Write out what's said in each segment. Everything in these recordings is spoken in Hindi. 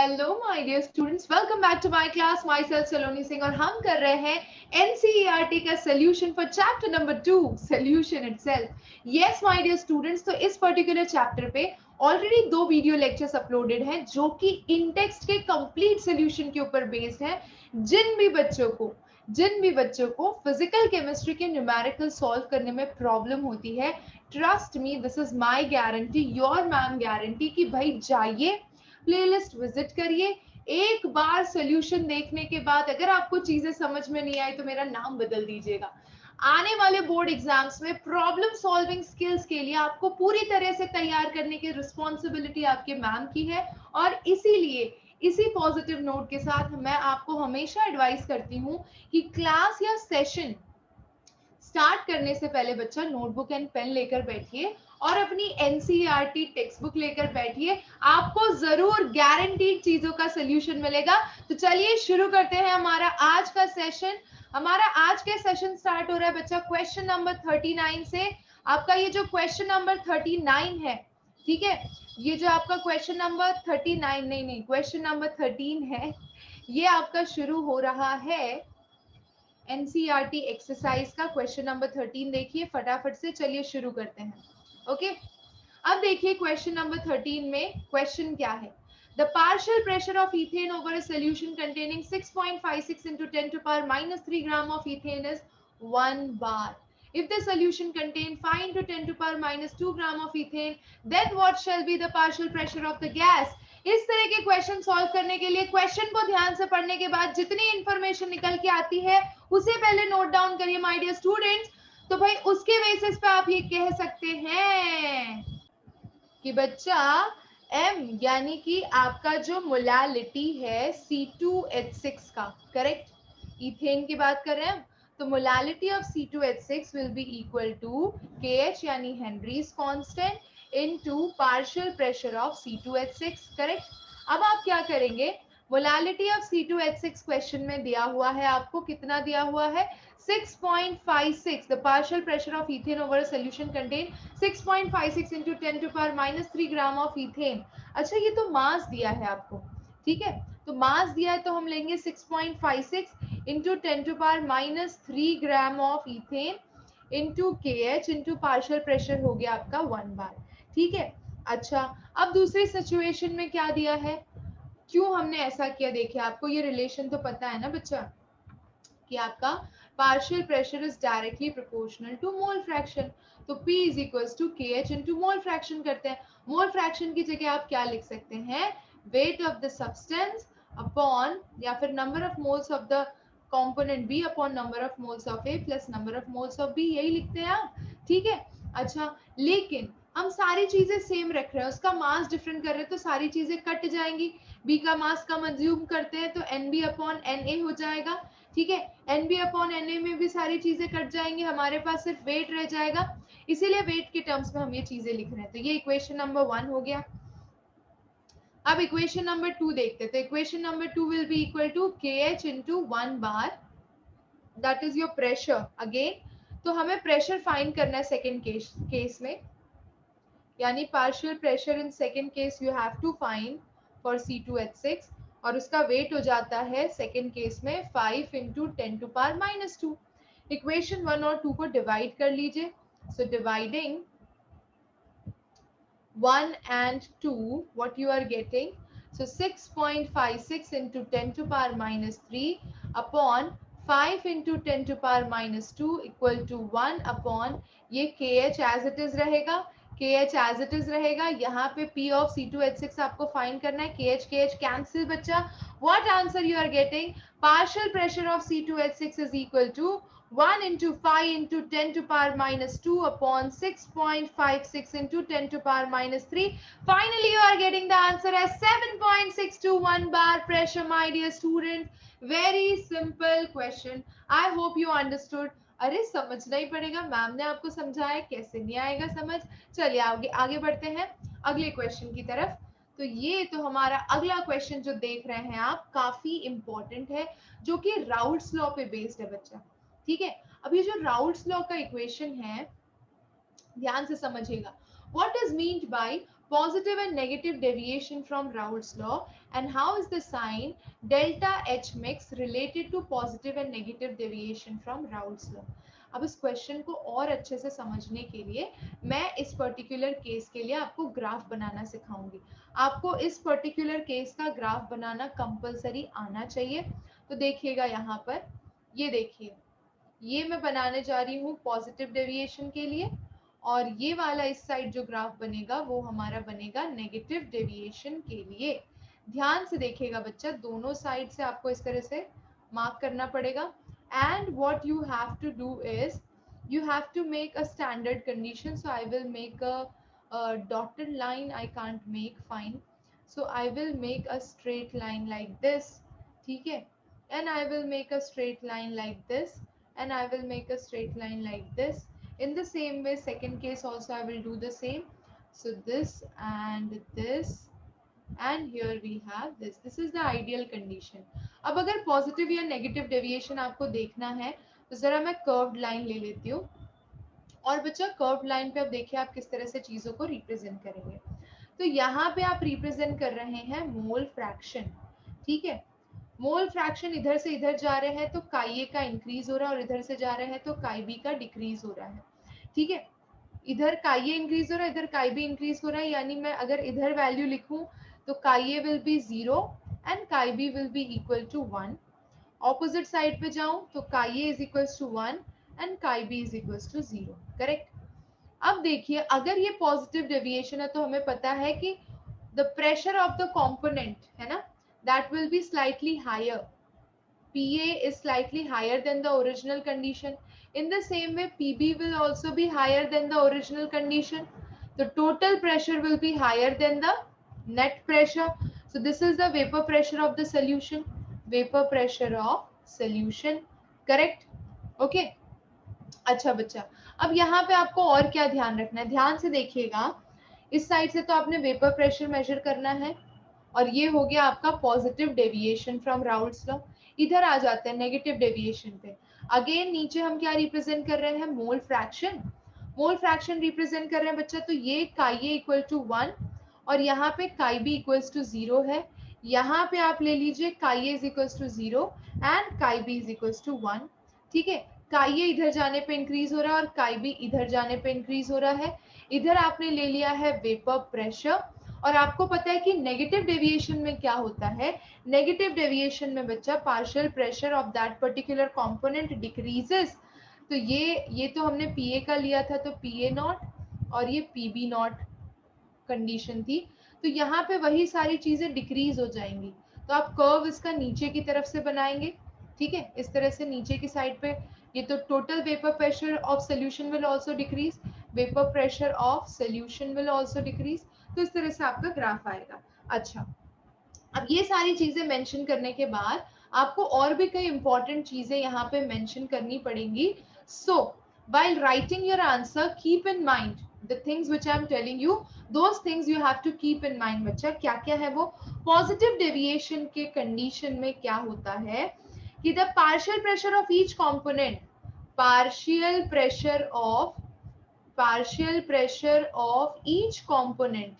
Hello my dear students, welcome back to my class. Myself Saloni Singh और हम कर रहे हैं एनसीईआरटी का solution for chapter number 2, solution itself. Yes my dear students, तो इस पर्टिकुलर चैप्टर पे ऑलरेडी 2 वीडियो लेक्चर्स अपलोडेड हैं जो कि इन टेक्स्ट के कंप्लीट सोल्यूशन के ऊपर बेस्ड है। जिन भी बच्चों को फिजिकल केमिस्ट्री के न्यूमेरिकल सॉल्व करने में प्रॉब्लम होती है, trust me, this is my guarantee, your ma'am guarantee कि भाई जाइए, प्लेलिस्ट विजिट करिए। एक बार सॉल्यूशन देखने के बाद अगर आपको चीजें समझ में नहीं आई तो मेरा नाम बदल दीजिएगा। आने वाले बोर्ड एग्जाम्स में प्रॉब्लम सॉल्विंग स्किल्स के लिए आपको पूरी तरह से तैयार करने की रिस्पॉन्सिबिलिटी आपके मैम की है। और इसीलिए इसी पॉजिटिव नोट के साथ मैं आपको हमेशा एडवाइस करती हूँ कि क्लास या सेशन स्टार्ट करने से पहले बच्चा नोटबुक एंड पेन लेकर बैठिए और अपनी एनसीईआरटी टेक्स्ट बुक लेकर बैठिए। आपको जरूर गारंटीड चीजों का सोल्यूशन मिलेगा। तो चलिए शुरू करते हैं हमारा आज का सेशन। हमारा आज के सेशन स्टार्ट हो रहा है बच्चा क्वेश्चन नंबर 39 से। आपका ये जो क्वेश्चन नंबर 39 है, ठीक है, ये जो आपका क्वेश्चन नंबर 39 नहीं क्वेश्चन नंबर 13 है, ये आपका शुरू हो रहा है एनसीईआरटी एक्सरसाइज का क्वेश्चन नंबर 13। देखिए फटाफट से, चलिए शुरू करते हैं। ओके, अब देखिए क्वेश्चन नंबर 13 में क्वेश्चन क्या है। The partial pressure of ethane over a solution containing 6.56 into 10 to power minus 3 gram of ethane is 1 bar. If the solution contains 5 into 10 to power minus 2 gram of ethane, then what shall be the partial pressure of the gas? इस तरह के क्वेश्चन सॉल्व करने के लिए क्वेश्चन को ध्यान से पढ़ने के बाद जितनी इंफॉर्मेशन निकल के आती है उसे पहले नोट डाउन करिए माय डियर स्टूडेंट्स। तो भाई उसके बेसिस पे आप ये कह सकते हैं कि बच्चा M यानी कि आपका जो मोलालिटी है C2H6 का, करेक्ट, इथेन की बात कर रहे हैं, तो molality of C2H6 will be equal to KH यानी Henry's constant into partial pressure of C2H6, correct. अब आप क्या करेंगे, मोलालिटी ऑफ C2H6 क्वेश्चन में दिया हुआ है, आपको कितना दिया हुआ है 6.56, the partial pressure of ethane over a solution contain 6.56 into 10 to power minus 3 gram of ethane। अच्छा, ये तो मास दिया है आपको, ठीक है, तो मास दिया है तो हम लेंगे 6.56 into 10 to power minus 3 gram of ethane into KH into partial pressure हो गया आपका 1 बार, ठीक है। अच्छा, अब दूसरी सिचुएशन में क्या दिया है, क्यों हमने ऐसा किया, देखिए आपको ये रिलेशन तो पता है ना बच्चा कि आपका partial pressure is directly proportional to mole fraction। तो P is equals to KH into mole fraction करते हैं। mole fraction की जगह आप क्या लिख सकते हैं, weight of the substance upon या फिर number of moles of the component B upon number of moles of A plus number of moles of B, यही लिखते हैं आप, ठीक है। अच्छा, लेकिन हम सारी चीजें सेम रख रहे हैं, उसका मास डिफरेंट कर रहे हैं तो सारी चीजें कट जाएंगी। B का मास कम अज्यूम करते हैं तो NB अपॉन NA हो जाएगा, ठीक है। NB अपॉन NA में भी सारी चीजें कट जाएंगी, हमारे पास सिर्फ वेट रह जाएगा, इसीलिए वेट के टर्म्स में हम ये चीजें लिख रहे हैं। तो ये इक्वेशन नंबर 1 हो गया। अब इक्वेशन नंबर 2 देखते हैं। तो equation number 2 will be equal to KH into 1 bar, that is your pressure again. तो हमें प्रेशर फाइंड करना है सेकेंड केस में, यानी partial pressure in second case you have to find for C2H6 और उसका वेट हो जाता है सेकेंड केस में 5 into 10 to power minus 2। Equation 1 और 2 को डिवाइड कर लीजिए। So dividing 1 and 2, what you are getting, so 6.56 into 10 to power minus 3 upon 5 into 10 to power minus 2 equal to 1 upon ये KH as it is रहेगा, KH as it is रहेगा, यहाँ पे P of C2H6 आपको फाइंड करना है, KH कैंसिल बच्चा। What answer you are getting, partial pressure of C2H6 is equal to 1 into 5 into 10 to power minus 2 upon 6.56 into 10 to power minus 3. Finally, you are getting the answer as 7.621 bar pressure, my dear student. Very simple question. I hope you understood. अरे समझना ही पड़ेगा, मैम ने आपको समझाया, कैसे नहीं आएगा समझ। चलिए आगे बढ़ते हैं अगले क्वेश्चन की तरफ। तो ये तो हमारा अगला क्वेश्चन जो देख रहे हैं आप, काफी इंपॉर्टेंट है, जो कि राउल्ट्स लॉ पे बेस्ड है बच्चा, ठीक है। अब ये जो राउल्ट्स लॉ का इक्वेशन है, ध्यान से समझिएगा। What is meant by positive and negative deviation from Raoult's law, and how is the sign delta H mix related to positive and negative deviation from Raoult's law. अब इस क्वेश्चन को और अच्छे से समझने के लिए मैं इस पर्टिकुलर केस के लिए आपको ग्राफ बनाना सिखाऊंगी। आपको इस पर्टिकुलर केस का ग्राफ बनाना कंपलसरी आना चाहिए। तो देखिएगा यहाँ पर, ये देखिए, ये मैं बनाने जा रही हूँ पॉजिटिव डेविएशन के लिए, और ये वाला इस साइड जो ग्राफ बनेगा वो हमारा बनेगा नेगेटिव डेविएशन के लिए। ध्यान से देखिएगा बच्चा, दोनों साइड से आपको इस तरह से मार्क करना पड़ेगा। And what you have to do is you have to make a standard condition. So I will make a dotted line. I can't make, fine, so I will make a straight line like this, ठीक है, and I will make a straight line like this, and I will make a straight line like this. In the same way, second case also I will do the same. So this and this, and here we have this. This is the ideal condition. अब अगर पॉजिटिव या नेगेटिव डेविएशन आपको देखना है तो जरा मैं कर्व्ड लाइन ले लेती हूँ। और बच्चा कर्व्ड लाइन पे अब देखिए आप किस तरह से चीजों को रिप्रेजेंट करेंगे। तो यहाँ पे आप रिप्रेजेंट कर रहे हैं मोल फ्रैक्शन, ठीक है। मोल फ्रैक्शन इधर से इधर जा रहे हैं तो काई ए का इंक्रीज हो रहा है, और इधर से जा रहे हैं तो काई बी का डिक्रीज हो रहा है, ठीक है। इधर काई ए इंक्रीज हो रहा है, इधर काई बी इंक्रीज हो रहा है, यानी मैं अगर इधर वैल्यू लिखूं तो chi A will be 0 and chi B will be equal to 1। Opposite side पे जाऊं तो chi A is equals to 1 and chi B is equals to 0, correct. अब देखिए, अगर ये पॉजिटिव डेविएशन है तो हमें पता है कि the pressure of the component है ना, that will be slightly higher, PA is slightly higher than the original condition. In the same way, PB will also be higher than the original condition. The total pressure will be higher than the net pressure. So this is the vapor pressure of the solution. Vapor pressure of solution, correct? Okay. अच्छा बच्चा, अब यहाँ पे आपको और क्या ध्यान रखना है, ध्यान से देखिएगा। इस साइड से तो आपने वेपर प्रेशर मेजर करना है, और ये हो गया आपका positive deviation from Raoult's law. इधर आ जाते हैं नेगेटिव डेविएशन पे। अगेन नीचे हम क्या रिप्रेजेंट कर रहे हैं, mole fraction. Mole fraction represent कर रहे हैं बच्चा, तो ये काई ए इक्वल टू 1 और यहाँ पे काई बी इक्वल्स टू 0 है। यहाँ पे आप ले लीजिए काई A is equals to 0 and chi B is equals to 1, ठीक है। काई ए इधर जाने पे इंक्रीज हो रहा है और काई बी इधर जाने पे इंक्रीज हो रहा है। इधर आपने ले लिया है वेपर प्रेशर, और आपको पता है कि नेगेटिव डेविएशन में क्या होता है, नेगेटिव डेविएशन में बच्चा partial pressure of that particular component decreases. तो ये तो हमने पीए का लिया था, तो पीए नॉट और ये पीबी नॉट कंडीशन थी, तो यहाँ पे वही सारी चीजें डिक्रीज हो जाएंगी। तो आप कर्व इसका नीचे की तरफ से बनाएंगे, ठीक है, इस तरह से नीचे की साइड पे। ये तो total vapour pressure of solution will also decrease, vapour pressure of solution will also decrease. तो इस तरह से आपका ग्राफ आएगा। अच्छा, अब ये सारी चीजें मेंशन करने के बाद आपको और भी कई इंपॉर्टेंट चीजें यहाँ पे मेंशन करनी पड़ेंगी। सो while writing your answer, keep in mind the things which I am telling you. Those things you have to keep in mind बच्चा। क्या क्या है वो, पॉजिटिव डेविएशन के कंडीशन में क्या होता है कि the partial pressure of each component, partial pressure of each component,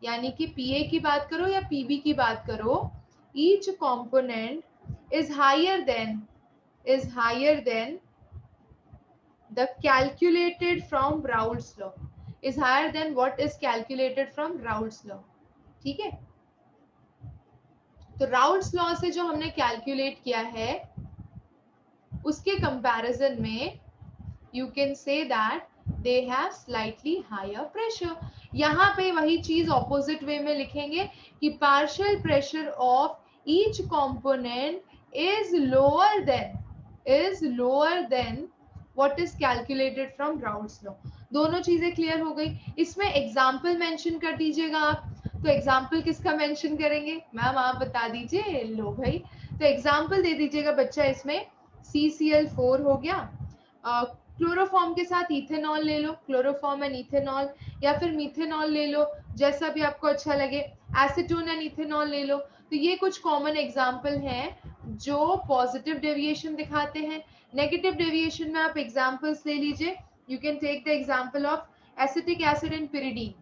यानी कि PA की बात करो या PB की बात करो, each component is higher than the calculated from Raoult's law, is higher than what is calculated from Raoult's law, ठीक है। तो Raoult's law से जो हमने कैलकुलेट किया है उसके कंपैरिजन में you can say that they have slightly higher pressure। यहाँ पे वही चीज ऑपोजिट वे में लिखेंगे कि partial pressure of each component is lower than what is calculated from Raoult's law. दोनों चीजें क्लियर हो गई। इसमें एग्जाम्पल मेंशन कर दीजिएगा आप। तो एग्जाम्पल किसका मेंशन करेंगे मैम, आप बता दीजिए। लो भाई, तो एग्जाम्पल दे दीजिएगा बच्चा। इसमें CCl4 हो गया, क्लोरोफॉर्म के साथ इथेनॉल ले लो, क्लोरोफॉर्म एंड इथेनॉल, या फिर मिथेनॉल ले लो, जैसा भी आपको अच्छा लगे। एसीटोन एंड इथेनॉल ले लो। तो ये कुछ कॉमन एग्जाम्पल हैं जो पॉजिटिव डेविएशन दिखाते हैं। नेगेटिव डेविएशन में आप एग्जाम्पल्स ले लीजिए। You can take the example of acetic acid and pyridine.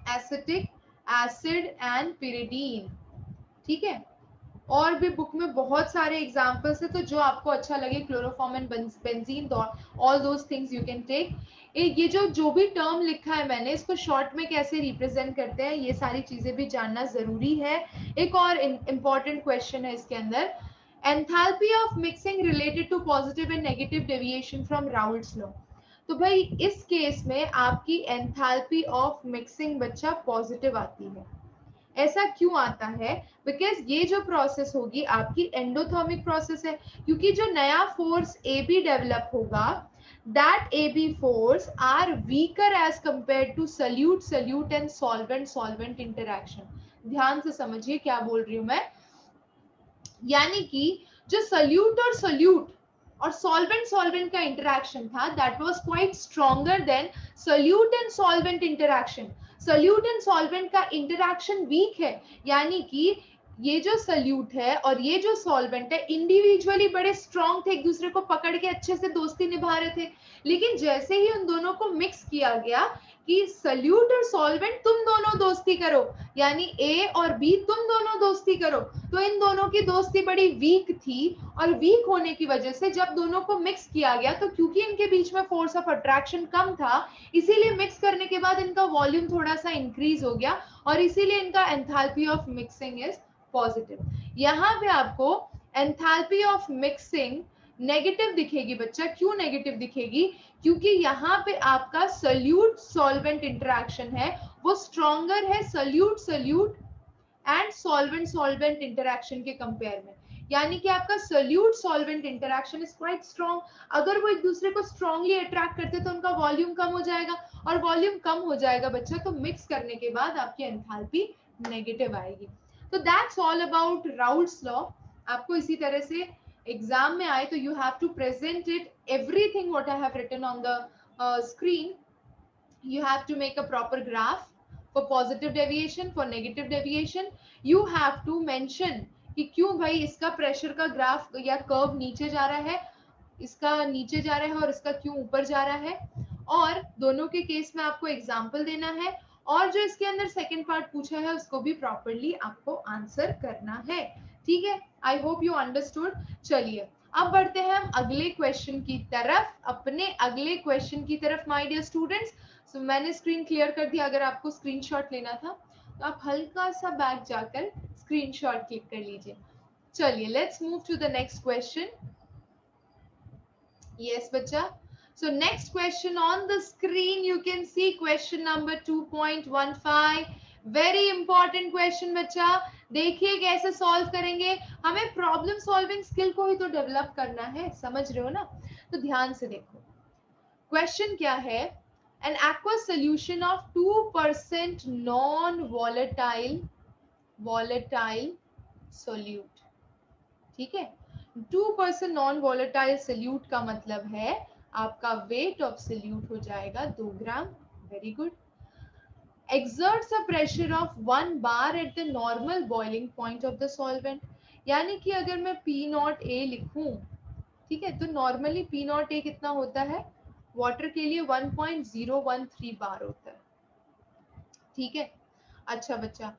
Acetic acid and pyridine. ठीक है, और भी बुक में बहुत सारे एग्जाम्पल्स है, तो जो आपको अच्छा लगे, chloroform and benzene, all those things you can take. ये जो भी टर्म लिखा है मैंने, इसको शॉर्ट में कैसे रिप्रेजेंट करते हैं, ये सारी चीजें भी जानना जरूरी है। एक और इम्पॉर्टेंट क्वेश्चन है इसके अंदर, enthalpy of mixing related to positive and negative deviation from Raoult's law. तो भाई इस केस में आपकी एंथैल्पी ऑफ मिक्सिंग बच्चा पॉजिटिव आती है। ऐसा क्यों आता है? बिकॉज ये जो प्रोसेस होगी आपकी एंडोथर्मिक प्रोसेस है, क्योंकि जो नया फोर्स ए बी डेवलप होगा, that A B force are weaker as compare to solute and solvent interaction. ध्यान से समझिए क्या बोल रही हूं मैं। यानी कि जो सल्यूट और सॉल्वेंट का इंटरैक्शन था, that was quite stronger than solute and solvent interaction. Solute and solvent का इंटरैक्शन वीक है, यानी कि ये जो सल्यूट है और ये जो सॉल्वेंट है इंडिविजुअली बड़े स्ट्रॉन्ग थे, एक दूसरे को पकड़ के अच्छे से दोस्ती निभा रहे थे। लेकिन जैसे ही उन दोनों को मिक्स किया गया कि सल्यूट और सॉल्वेंट तुम दोनों दोस्ती करो, यानी ए और बी तुम दोनों दोस्ती करो, तो इन दोनों की दोस्ती बड़ी वीक थी। और वीक होने की वजह से जब दोनों को मिक्स किया गया, तो क्योंकि इनके बीच में फोर्स ऑफ अट्रैक्शन कम था, इसीलिए मिक्स करने के बाद इनका वॉल्यूम थोड़ा सा इंक्रीज हो गया, और इसीलिए इनका enthalpy of mixing is positive. यहाँ पे आपको एंथैल्पी ऑफ मिक्सिंग नेगेटिव दिखेगी बच्चा। क्यों नेगेटिव दिखेगी? क्योंकि यहाँ पे आपका सल्यूट सॉल्वेंट इंटरैक्शन है वो स्ट्रॉन्गर है सल्यूट एंड सॉल्वेंट इंटरैक्शन के कंपेयर में। यानी कि आपका solute solvent interaction is quite strong. अगर वो एक दूसरे को स्ट्रॉन्गली अट्रैक्ट करते तो उनका वॉल्यूम कम हो जाएगा, और वॉल्यूम कम हो जाएगा बच्चा तो मिक्स करने के बाद आपकी एंथैल्पी नेगेटिव आएगी। तो that's all about Raoult's law. आपको इसी तरह से एग्जाम में आए तो you have to present it everything what I have written on the screen. You have to make a proper graph for positive deviation, for negative deviation. You have to mention कि क्यों भाई इसका प्रेशर का ग्राफ या कर्व नीचे जा रहा है, इसका नीचे जा रहा है, और इसका क्यों ऊपर जा रहा है, और दोनों के केस में आपको एग्जाम्पल देना है, और जो इसके अंदर सेकंड पार्ट पूछा है उसको भी प्रॉपरली आपको आंसर करना है। ठीक है, आई होप यू अंडरस्टूड। चलिए अब बढ़ते हैं हम अगले क्वेश्चन की तरफ, अपने अगले क्वेश्चन की तरफ माय डियर स्टूडेंट्स। सो मैंने स्क्रीन क्लियर कर दिया। अगर आपको स्क्रीनशॉट लेना था तो आप हल्का सा बैक जाकर स्क्रीनशॉट क्लिक कर लीजिए। चलिए let's move to the next question. Yes बच्चा, so next question on the screen you can see question number 2.15, very important question बच्चा। देखिए कैसे सॉल्व करेंगे, हमें प्रॉब्लम सॉल्विंग स्किल को ही तो डेवलप करना है, समझ रहे हो ना। तो ध्यान से देखो क्वेश्चन क्या है। an aqueous solution of 2% non-volatile solute। ठीक है, 2% नॉन वॉलेटाइल सल्यूट का मतलब है आपका वेट ऑफ सल्यूट हो जाएगा 2 gram. Very good. exerts a pressure of 1 bar at the normal boiling point of the solvent। यानी कि अगर मैं P0A लिखूं, ठीक है, तो नॉर्मली P0A कितना होता है, वाटर के लिए 1.013 बार होता है। ठीक है, अच्छा बच्चा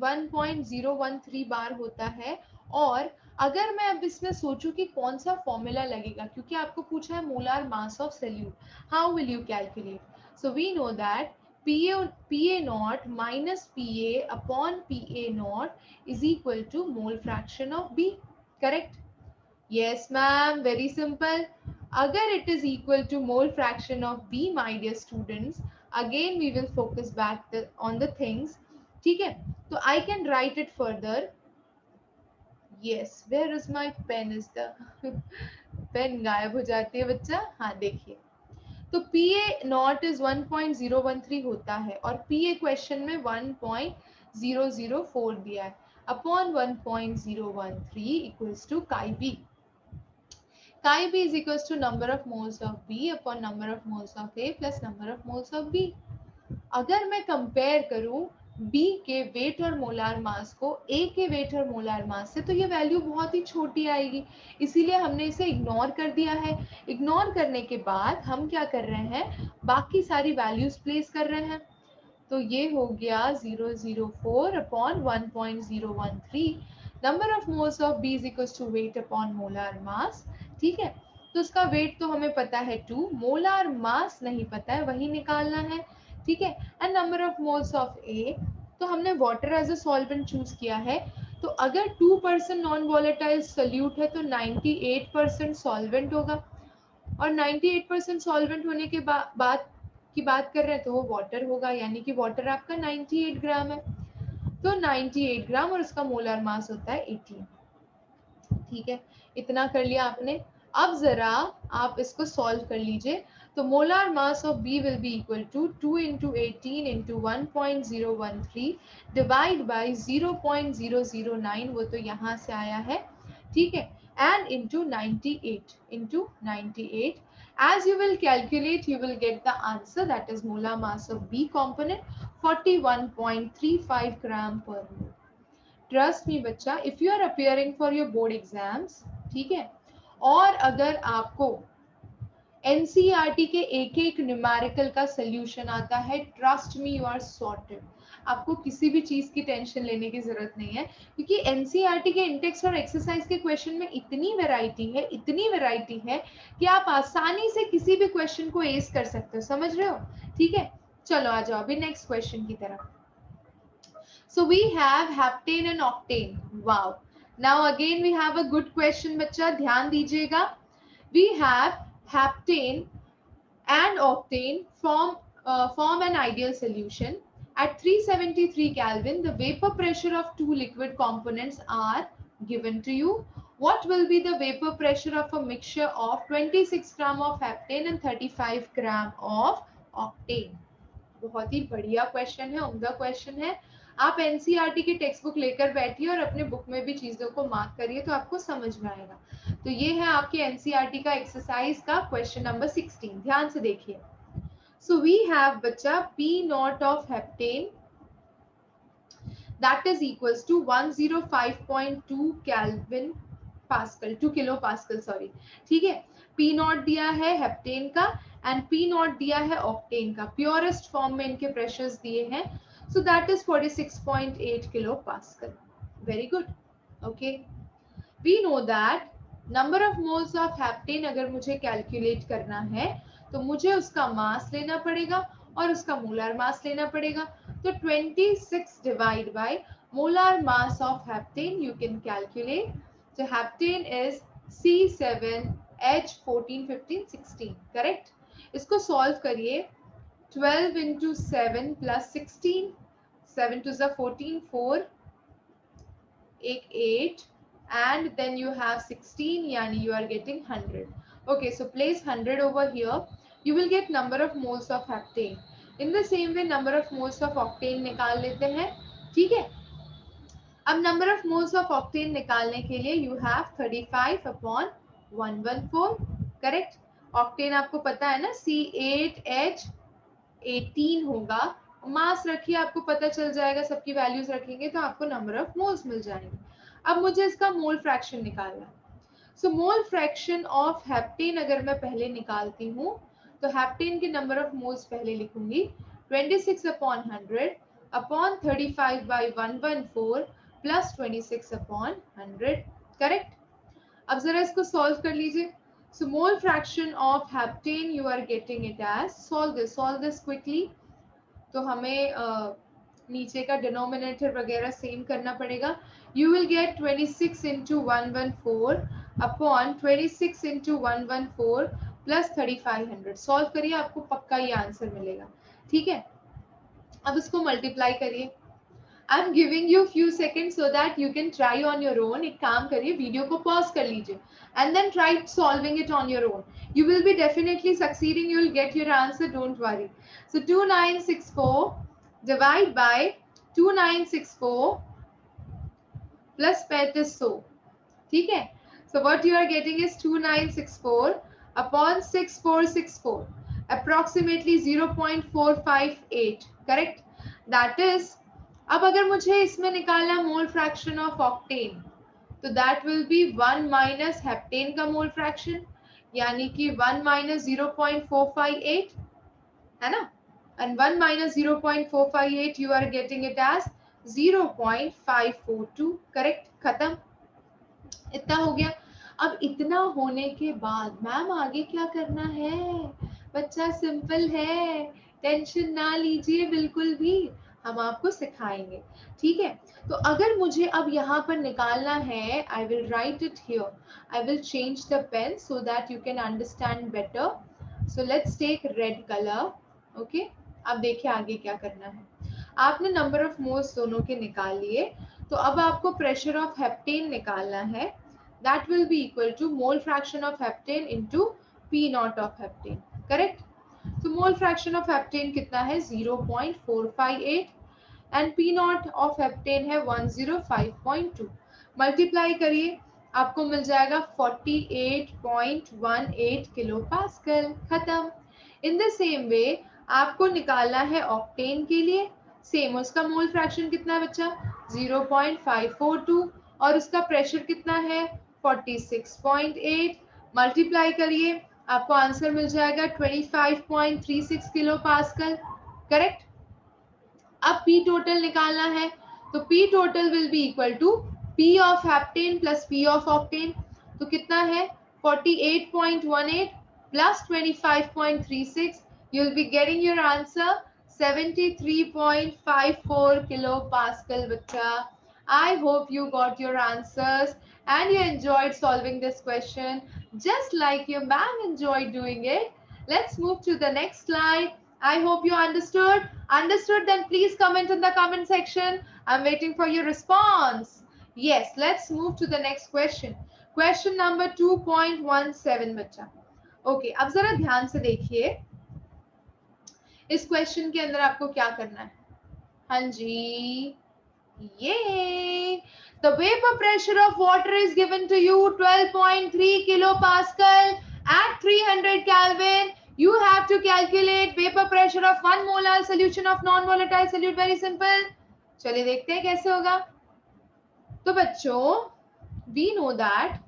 1.013 बार होता है। और अगर मैं अब इसमें सोचूं कि कौन सा फॉर्मूला लगेगा, क्योंकि आपको पूछा है molar mass of solute, how will you calculate. So we know that PA naught minus PA upon PA naught is equal to mole fraction of B, correct? Yes ma'am, very simple। अगर it is equal to mole fraction of B, my dear students, again we will focus back on the things। ठीक है, तो I can write it further। Yes, where is my pen? is the pen गायब हो जाती है बच्चा। हाँ देखिए, तो PA नॉट इज 1.013 होता है, और PA क्वेश्चन में 1.004 दिया है, अपॉन 1.013 इक्वल्स टू काई B। Chi B is equals to number of moles of B upon number of moles of A plus number of moles of B। अगर मैं कंपेयर करूं B के वेट और मोलार मास को A के वेट और मोलार मास से, तो ये वैल्यू बहुत ही छोटी आएगी, इसीलिए हमने इसे इग्नोर कर दिया है। इग्नोर करने के बाद हम क्या कर रहे हैं, बाकी सारी वैल्यूज प्लेस कर रहे हैं। तो ये हो गया 004 upon 1.013. Number of moles of B is equal to weight upon molar mass. ठीक है, तो उसका वेट तो हमें पता है 2, मोलार मास नहीं पता है, वही निकालना है. ठीक है, and number of moles of A, तो हमने water as a solvent choose किया है. तो अगर 2% नॉन वॉलेटाइल सोल्यूट है तो 98% सॉल्वेंट होगा, और 98% सॉल्वेंट होने के बाद की बात कर रहे हैं तो वो वाटर होगा, यानी कि वाटर आपका 98 ग्राम है. तो 98 ग्राम और उसका मोलर मास होता है 18. ठीक है, इतना कर लिया आपने. अब जरा आप इसको सॉल्व कर लीजिए. तो molar mass of B will be equal to 2 into 18 into 1.013 divide by 0.009, वो तो यहाँ से आया है. ठीक है, and into 98. As you will calculate, you will get the answer, that is molar mass of B component 41.35 gram per mole. Trust me बच्चा, if you are appearing for your board exams, ठीक है, और अगर आपको एनसीईआरटी के एक एक न्यूमेरिकल का सोल्यूशन आता है, trust me you are sorted. आपको किसी भी चीज की टेंशन लेने की जरूरत नहीं है, क्योंकि एनसीईआरटी के इंडेक्स और एक्सरसाइज के क्वेश्चन में इतनी वैरायटी है कि आप आसानी से किसी भी क्वेश्चन को एस कर सकते हो. समझ रहे हो? ठीक है, चलो आ जाओ अभी नेक्स्ट क्वेश्चन की तरफ. So we have heptane and octane. Wow. Now again we have a good question बच्चा, ध्यान दीजिएगा. We have heptane and octane form an ideal solution. At 373 Kelvin, the vapor pressure of two liquid components are given to you. What will be the vapor pressure of a mixture of 26 gram of heptane and 35 gram of octane? बहुत ही बढ़िया क्वेश्चन है, उम्दा क्वेश्चन है. आप एनसीईआरटी की टेक्स्ट बुक लेकर बैठिए और अपने बुक में भी चीजों को मार्क करिए तो आपको समझ में आएगा. तो ये है आपके एनसीईआरटी का एक्सरसाइज का क्वेश्चन नंबर 16. ध्यान से देखिए. सो वी हैव बच्चा P naught of heptane that is equals to 105.2 kelvin pascal, 2 kilo pascal sorry. ठीक है, P नॉट दिया है हेप्टेन का एंड P नॉट दिया है ऑक्टेन का. प्योरेस्ट फॉर्म में इनके प्रेशर्स दिए हैं. So that is 46.8 kilopascal. Very good. Okay. We know that number of moles of heptane अगर मुझे कैलकुलेट करना है तो मुझे उसका मास लेना पड़ेगा और उसका मोलर मास लेना पड़ेगा. तो 26 divide by molar mass of heptane you can calculate. So heptane is C7H14 15 16. Correct. इसको सॉल्व करिए. 12 into 7 plus 16, 7 to the 14, 4, 8, and then you have 16, yani you are getting 100. Okay, so place 100 over here. You will get number of moles of heptane. In the same way, number of moles of octane निकाल लेते हैं. ठीक है, अब number of moles of octane निकालने के लिए you have 35 upon 114. Correct. Octane आपको पता है ना, C8H 18 होगा. मास रखिए, आपको पता चल जाएगा. सबकी वैल्यूज रखेंगे तो आपको नंबर ऑफ मोल्स मिल जाएंगे. अब मुझे इसका मोल फ्रैक्शन निकालना है. सो मोल फ्रैक्शन ऑफ हेप्टेन अगर मैं पहले निकालती हूँ तो हेप्टेन के नंबर ऑफ मोल्स पहले लिखूंगी. 26 upon 100 upon 35 by 114 plus 26 upon 100. Correct. अब जरा इसको सॉल्व कर लीजिए. So mole fraction of heptane you are getting it as, solve this quickly. तो हमें नीचे का डिनोमिनेटर वगैरह सेम करना पड़ेगा. You will get 26 into 114 upon 26 into 114 plus 3500. Solve करिए, आपको पक्का ये आंसर मिलेगा. ठीक है, अब इसको मल्टीप्लाई करिए. I'm giving you few seconds so that you can try on your own. एक काम करिए, वीडियो को पॉज कर लीजिए and then try solving it on your own. You will be definitely succeeding. You will get your answer. Don't worry. So 2964 divide by 2964 plus 3500. ठीक है. So what you are getting is 2964 upon 6464, approximately 0.458. Correct. That is, अब अगर मुझे इसमें निकालना मोल फ्रैक्शन ऑफ ऑक्टेन तो that will be 1 minus heptane का मोल फ्रैक्शन, यानी कि 1 माइनस 0.458 है ना. and 1 minus 0.458 you are getting it as 0.542. Correct, खत्म, इतना हो गया। अब इतना होने के बाद मैम आगे क्या करना है? बच्चा सिंपल है, टेंशन ना लीजिए बिल्कुल भी, हम आपको सिखाएंगे, ठीक है। तो अगर मुझे अब यहाँ पर निकालना है, I will write it here, I will change the pen so that you can understand better. So let's take red colour, okay. अब देखिए आगे क्या करना है। आपने नंबर ऑफ मोल्स दोनों के निकाल लिए, तो अब आपको प्रेशर ऑफ हेप्टेन निकालना है। That will be equal to mole fraction of heptane into P naught of heptane, correct? So mole fraction of heptane कितना है? 0.458 and P naught of heptane है 105.2. मल्टीप्लाई करिए, आपको मिल जाएगा 48.18 किलो पास्कल, खत्म। इन द सेम वे आपको निकालना है ऑक्टेन के लिए, सेम, उसका मोल फ्रैक्शन कितना है बच्चा? 0.542 और उसका प्रेशर कितना है? 46.8। मल्टीप्लाई करिए, आपको आंसर मिल जाएगा 25.36 किलो पास्कल, करेक्ट। अब P टोटल निकालना है, तो P total will be equal to P of heptane plus P of octane. तो कितना है? 48.18 plus 25.36, you will be getting your answer 73.54 kilo Pascal, bachcha. I hope you got your answers and you enjoyed solving this question just like your ma'am enjoyed doing it. Let's move to the next slide. I hope you understood. Understood, then please comment in the comment section. I'm waiting for your response. Yes, let's move to the next question. Question number 2.17 बच्चा। ओके, अब जरा ध्यान से देखिए इस क्वेश्चन के अंदर आपको क्या करना है। हाँ जी, ये the vapor pressure of water is given to you 12.3 kilopascal at 300 Kelvin. You have to calculate vapor pressure of 1 molar solution of non-volatile solute. Very simple. चलिए देखते हैं कैसे होगा। तो बच्चों, we know that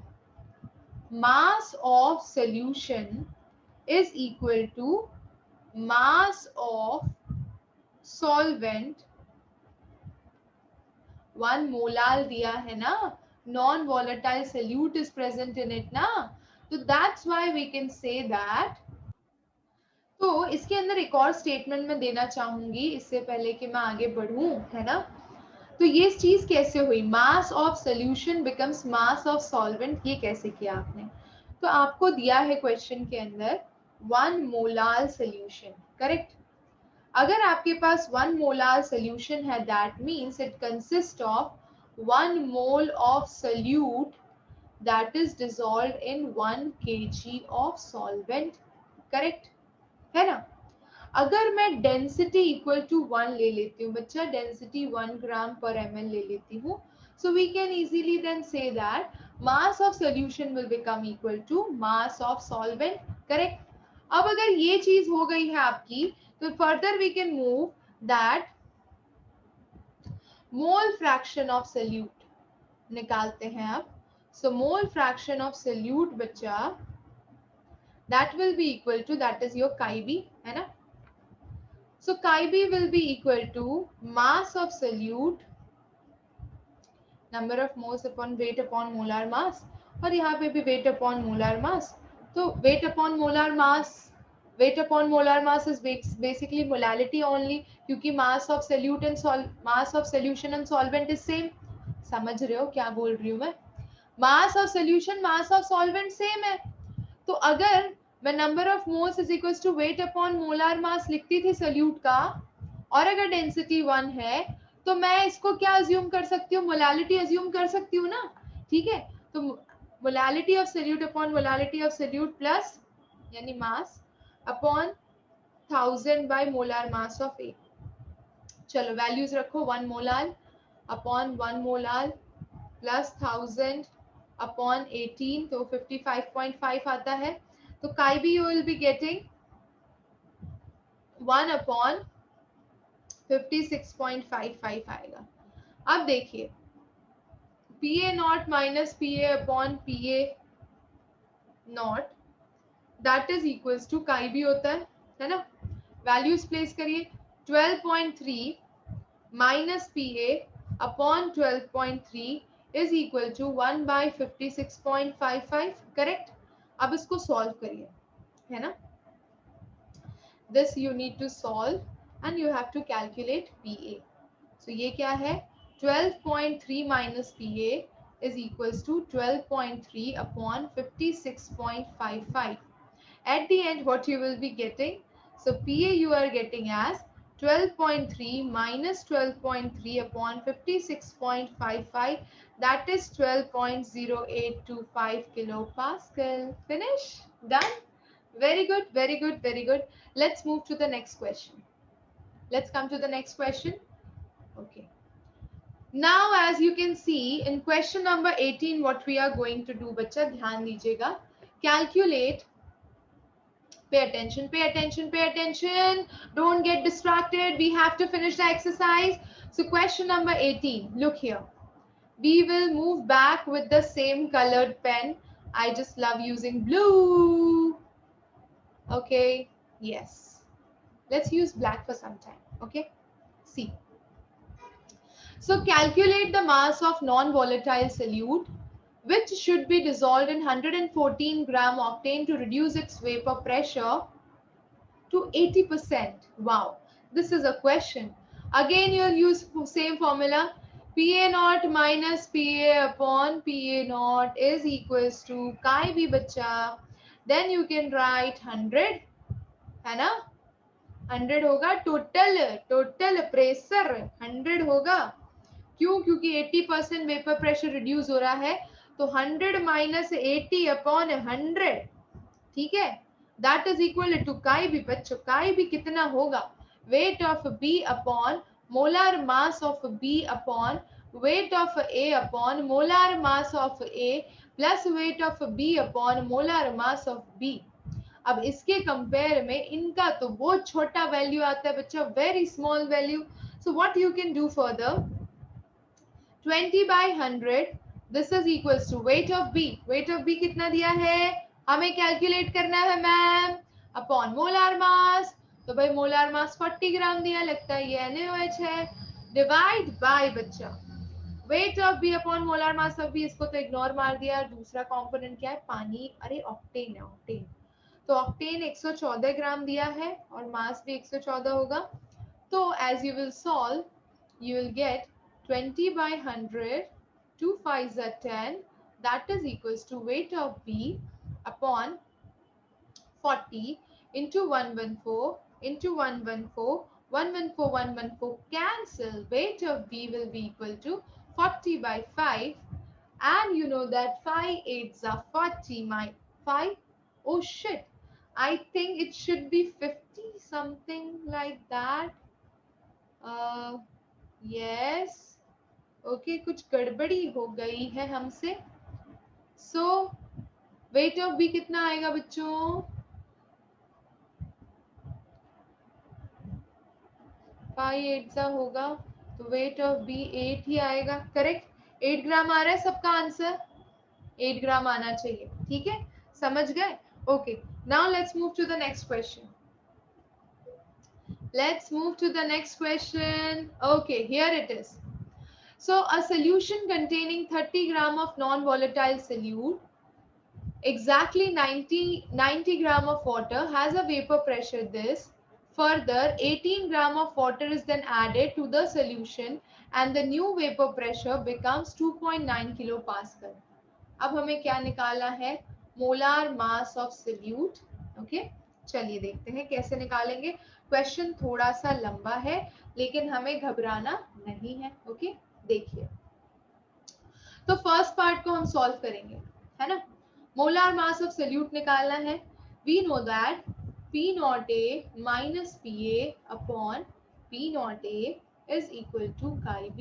mass of solution is equal to mass of solvent 1 molar दिया है ना, non volatile solute is present in it ना, तो that's why we can say that। तो इसके अंदर एक और स्टेटमेंट मैं देना चाहूंगी इससे पहले कि मैं आगे बढ़ूं, है ना। तो ये चीज कैसे हुई? मास of solution becomes mass of solvent, ये कैसे किया आपने? तो आपको दिया है क्वेश्चन के अंदर 1 मोलार सोल्यूशन, करेक्ट। अगर आपके पास 1 मोलार सोल्यूशन है, that means it consist of 1 mole of solute that is dissolved in 1 kg of solvent, correct है ना। अगर मैं डेंसिटी इक्वल टू 1 ले लेती हूँ बच्चा, डेंसिटी 1 ग्राम पर ml ले लेती हूँ, so we can easily then say that mass of solution will become equal to mass of solvent, correct. अब अगर ये चीज हो गई है आपकी, तो further we can move that mole fraction of solute निकालते हैं अब। So mole fraction of solute बच्चा, that will be equal to, that is your chi b, है ना। So chi b will be equal to mass of solute, number of moles upon weight upon molar mass, और यहाँ पे भी weight upon molar mass। तो weight upon molar mass, weight upon molar mass is basically molality only, क्योंकि mass of solute and mass of solution and solvent is same। समझ रहे हो क्या बोल रही हूँ मैं? mass of solution, mass of solvent same है। तो अगर मैं number of moles is equal to weight upon molar mass लिखती थी सोल्यूट का, और अगर डेंसिटी 1 है, तो मैं इसको क्या अज्यूम कर सकती हूँ? मोलालिटी अज्यूम कर सकती हूँ ना, ठीक है। तो molality of solute upon molality of solute plus, यानी mass upon 1000 by molar mass of A. चलो वैल्यूज रखो, 1 molar upon 1 molar plus 1000 upon 18, तो 55.5 आता है। तो chi b you will be getting 1 upon 56.55 आएगा। अब देखिए PA naught minus PA upon PA naught, that is equals to chi b होता है ना। वैल्यूज प्लेस करिए 12.3 minus P A upon 12.3 is equal to 1 by 56.55 correct. अब इसको सॉल्व करिए, है ना। This you need to solve and you have to calculate P A. So ये क्या है 12.3 minus P A is equals to 12.3 upon 56.55. At the end, what you will be getting? So PA you are getting as 12.3 minus 12.3 upon 56.55. That is 12.0825 kilopascal. Finish? Done? Very good, very good, very good. Let's move to the next question. Let's come to the next question. Okay. Now, as you can see in question number 18, what we are going to do, बच्चा ध्यान दीजिएगा. Calculate. Pay attention, pay attention, pay attention. Don't get distracted. We have to finish the exercise. So question number 18, look here. We will move back with the same colored pen. I just love using blue. Okay, yes. Let's use black for some time, okay? See. So calculate the mass of non-volatile solute which should be dissolved in 114 gram octane to reduce its vapor pressure to 80%. Wow, this is a question. Again, you'll use same formula. PA naught minus PA upon PA naught is equals to kai bhi bacha. Then you can write 100, है ना। 100 होगा टोटल प्रेशर 100 होगा। क्यों? क्योंकि 80% वेपर प्रेशर रिड्यूस हो रहा है, तो 100 माइनस 80 अपॉन 100, ठीक है, दैट इज इक्वल टू काई भी बच्चों, काई भी कितना होगा, weight of B upon molar mass of B upon weight of A upon molar mass of A plus weight of B upon molar mass of B. अब इसके कंपेयर में इनका तो बहुत छोटा वैल्यू आता है बच्चों, very small value. So what you can do further, 20 by 100 this is equals to weight of B. weight of B कितना दिया है हमें कैलकुलेट करना है मैम, अपॉन मोलार मास, तो भाई मोलार मास 40 ग्राम दिया, लगता है ये NaOH है, डिवाइड बाय बच्चा weight of B upon molar mass of B, इसको तो इग्नोर मार दिया। दूसरा कंपोनेंट क्या है, पानी, अरे ऑक्टेन है, ऑक्टेन, तो ऑक्टेन 114 ग्राम दिया है और मास भी 114 होगा। तो as you will solve you will get 20 by 100, 2 5s are 10, that is equals to weight of B upon 40 into 114 into 114, 114 114 cancel, weight of B will be equal to 40 by 5, and you know that 5 8s are 40, my 5, oh shit, I think it should be 50, something like that. Yes okay, कुछ गड़बड़ी हो गई है हमसे। सो वेट ऑफ बी कितना आएगा बच्चों, 5 8 होगा, तो वेट ऑफ बी 8 ही आएगा, करेक्ट। 8 ग्राम आ रहा है सबका आंसर, 8 ग्राम आना चाहिए, ठीक है, समझ गए। Okay, now let's move to the next question. Let's move to the next question. Okay, here it is. So a solution containing 30 gram of non-volatile solute, exactly 90 gram of water, has a vapor pressure this. Further, 18 gram of water is then added to the solution and the new vapor pressure becomes 2.9 kilopascal. अब हमें क्या निकालना है, molar mass of solute. Okay, चलिए देखते हैं कैसे निकालेंगे। क्वेश्चन थोड़ा सा लंबा है लेकिन हमें घबराना नहीं है। ओके, देखिए, तो फर्स्ट पार्ट को हम सॉल्व करेंगे, है ना। मोलार मास ऑफ सोल्यूट निकालना है। We know that P naught A minus PA upon P naught A is equal to chi B,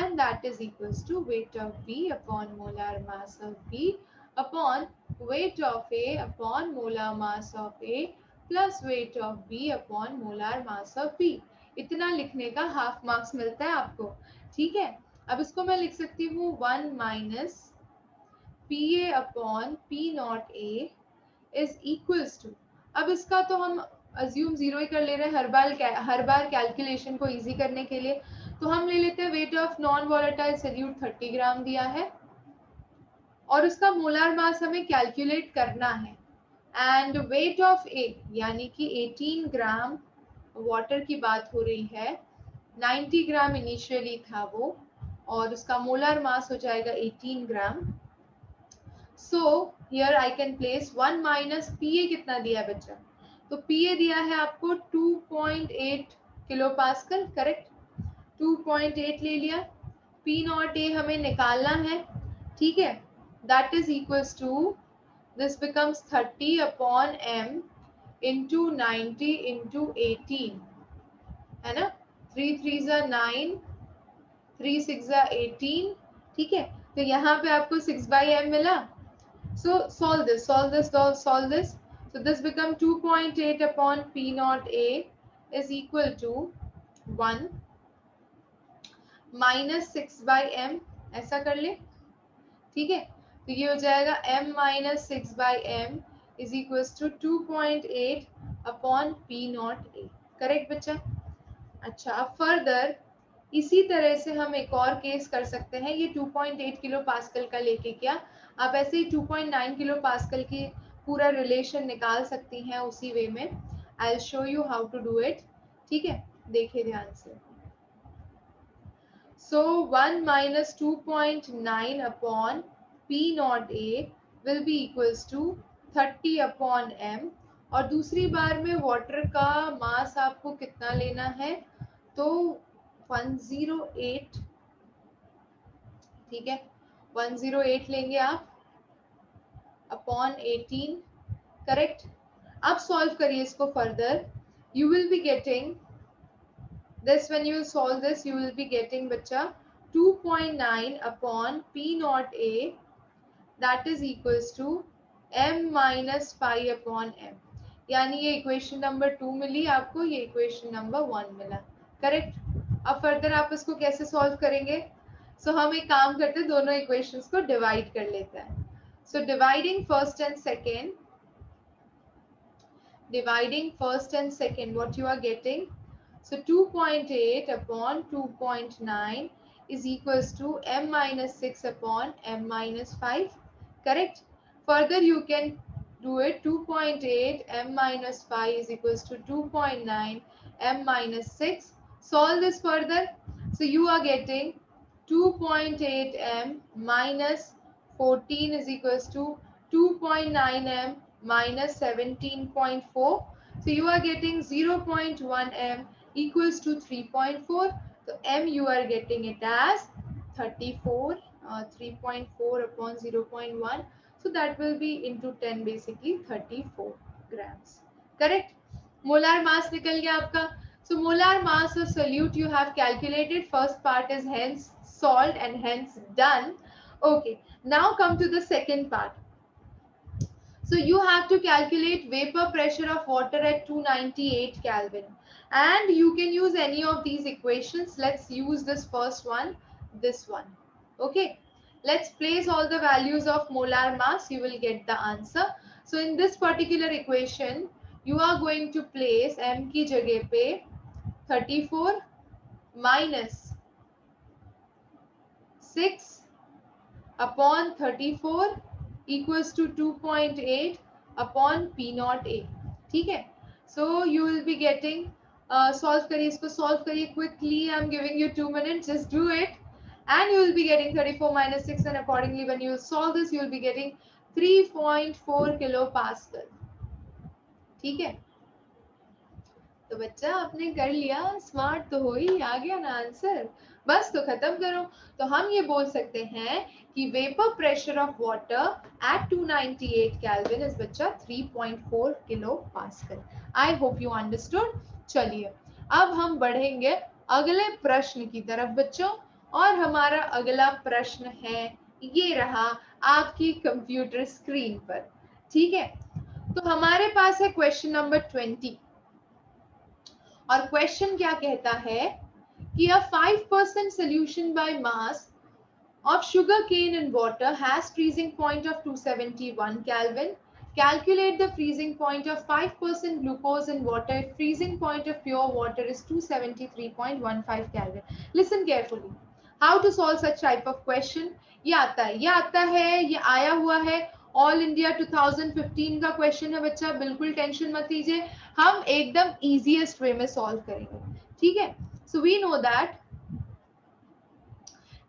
and that is equals to weight of B upon molar mass of B upon weight of A upon molar mass of A plus weight of B upon molar mass of B। इतना लिखने का हाफ मार्क्स मिलता है आपको, ठीक है। अब इसको मैं लिख सकती हूँ 1 minus PA upon P naught A is equals to, अब इसका तो हम अज्यूम जीरो ही कर ले रहे हैं हर बार कैलकुलेशन को इजी करने के लिए। तो हम ले लेते हैं weight of non volatile solute 30 ग्राम दिया है और उसका मोलर मास हमें कैलकुलेट करना है। एंड वेट ऑफ ए यानी कि 18 ग्राम वाटर की बात हो रही है, 90 ग्राम इनिशियली था वो, और उसका मोलर मास हो जाएगा 18 gram. So here I can place 1 minus PA कितना दिया है बच्चा, तो पीए दिया है आपको 2.8 किलो पास्कल, करेक्ट, 2.8 ले लिया। पी नॉट ए हमें निकालना है, ठीक है, that is equals to this becomes 30 upon m into 90 into 18, है ना, 3 3 9, 3 6 18, ठीक है। तो यहाँ पे आपको 6/m मिला। So solve this, solve this. So this become 2.8 upon P naught A is equal to 1 minus 6/m, ऐसा कर ले, ठीक है। तो ये हो जाएगा m माइनस 6/m is equal to 2.8 upon P naught A, correct बच्चा। अच्छा, अब फर्दर इसी तरह से हम एक और केस कर सकते हैं। ये 2.8 किलो पास्कल का लेके क्या, आप ऐसे ही 2.9 किलो पास्कल की पूरा रिलेशन निकाल सकती हैं उसी वे में। I will show you how to do it, ठीक है, देखिए ध्यान से। So 1 minus 2.9 upon P naught A will be equals to 30 upon M। और दूसरी बार में वाटर का मास आपको कितना लेना है, तो 108, ठीक है, 108 लेंगे आप अपॉन 18, करेक्ट। अब सॉल्व करिए इसको further, you will be getting this, when you solve this you will be getting बच्चा 2.9 upon P naught A, that is equals to m minus 5 upon m। यानी ये इक्वेशन नंबर 2 मिली आपको, ये इक्वेशन नंबर 1 मिला, करेक्ट। अब फर्दर आप इसको कैसे सॉल्व करेंगे, सो हम एक काम करते हैं, दोनों इक्वेशंस को डिवाइड कर लेते हैं। So dividing first and second, dividing first and second, what you are getting, so 2.8 upon 2.9 is equals to m minus 6 upon m minus 5, correct. Further you can do it, 2.8 m minus 5 is equals to 2.9 m minus 6. Solve this further, so you are getting 2.8 m minus 14 is equals to 2.9 m minus 17.4. So you are getting 0.1 m equals to 3.4. So m you are getting it as 34, 3.4 upon 0.1. So that will be into 10, basically 34 grams. Correct? Molar mass निकल गया आपका. So molar mass of solute you have calculated. First part is hence solved and hence done. Okay. Now come to the second part. So you have to calculate vapor pressure of water at 298 Kelvin, and you can use any of these equations. Let's use this first one, this one. Okay, let's place all the values of molar mass, you will get the answer. So in this particular equation you are going to place m की जगह पे 34 minus 6 upon 34 equals to 2.8 upon P naught A, ठीक है। So you will be getting, solve करिए इसको, solve करिए quickly, I am giving you 2 minutes, just do it, and you will be getting 34 minus 6, and accordingly when you solve this you will be getting 3.4 kilopascal, ठीक है। तो बच्चा आपने कर लिया, स्मार्ट तो हो ही, आ गया ना आंसर, बस तो खत्म करो। तो हम ये बोल सकते हैं कि vapour pressure of water at 298 kelvin is बच्चा 3.4 kilo pascal. I hope you understood. चलिए अब हम बढ़ेंगे अगले प्रश्न की तरफ बच्चों, और हमारा अगला प्रश्न है, ये रहा आपकी कंप्यूटर स्क्रीन पर, ठीक है। तो हमारे पास है क्वेश्चन नंबर 20, और क्वेश्चन क्या कहता है कि a 5% solution by mass of sugar cane in water has freezing point of 271 Kelvin Calculate the freezing point of 5% glucose in water if freezing point of pure water is 273.15 Kelvin. Listen carefully. How to solve such type of question? ये आता है, ये आया हुआ है, ऑल इंडिया 2015 का क्वेश्चन है बच्चा, बिल्कुल टेंशन मत लीजिए, हम एकदम इजीएस्ट वे में सॉल्व करेंगे, ठीक है। So we know that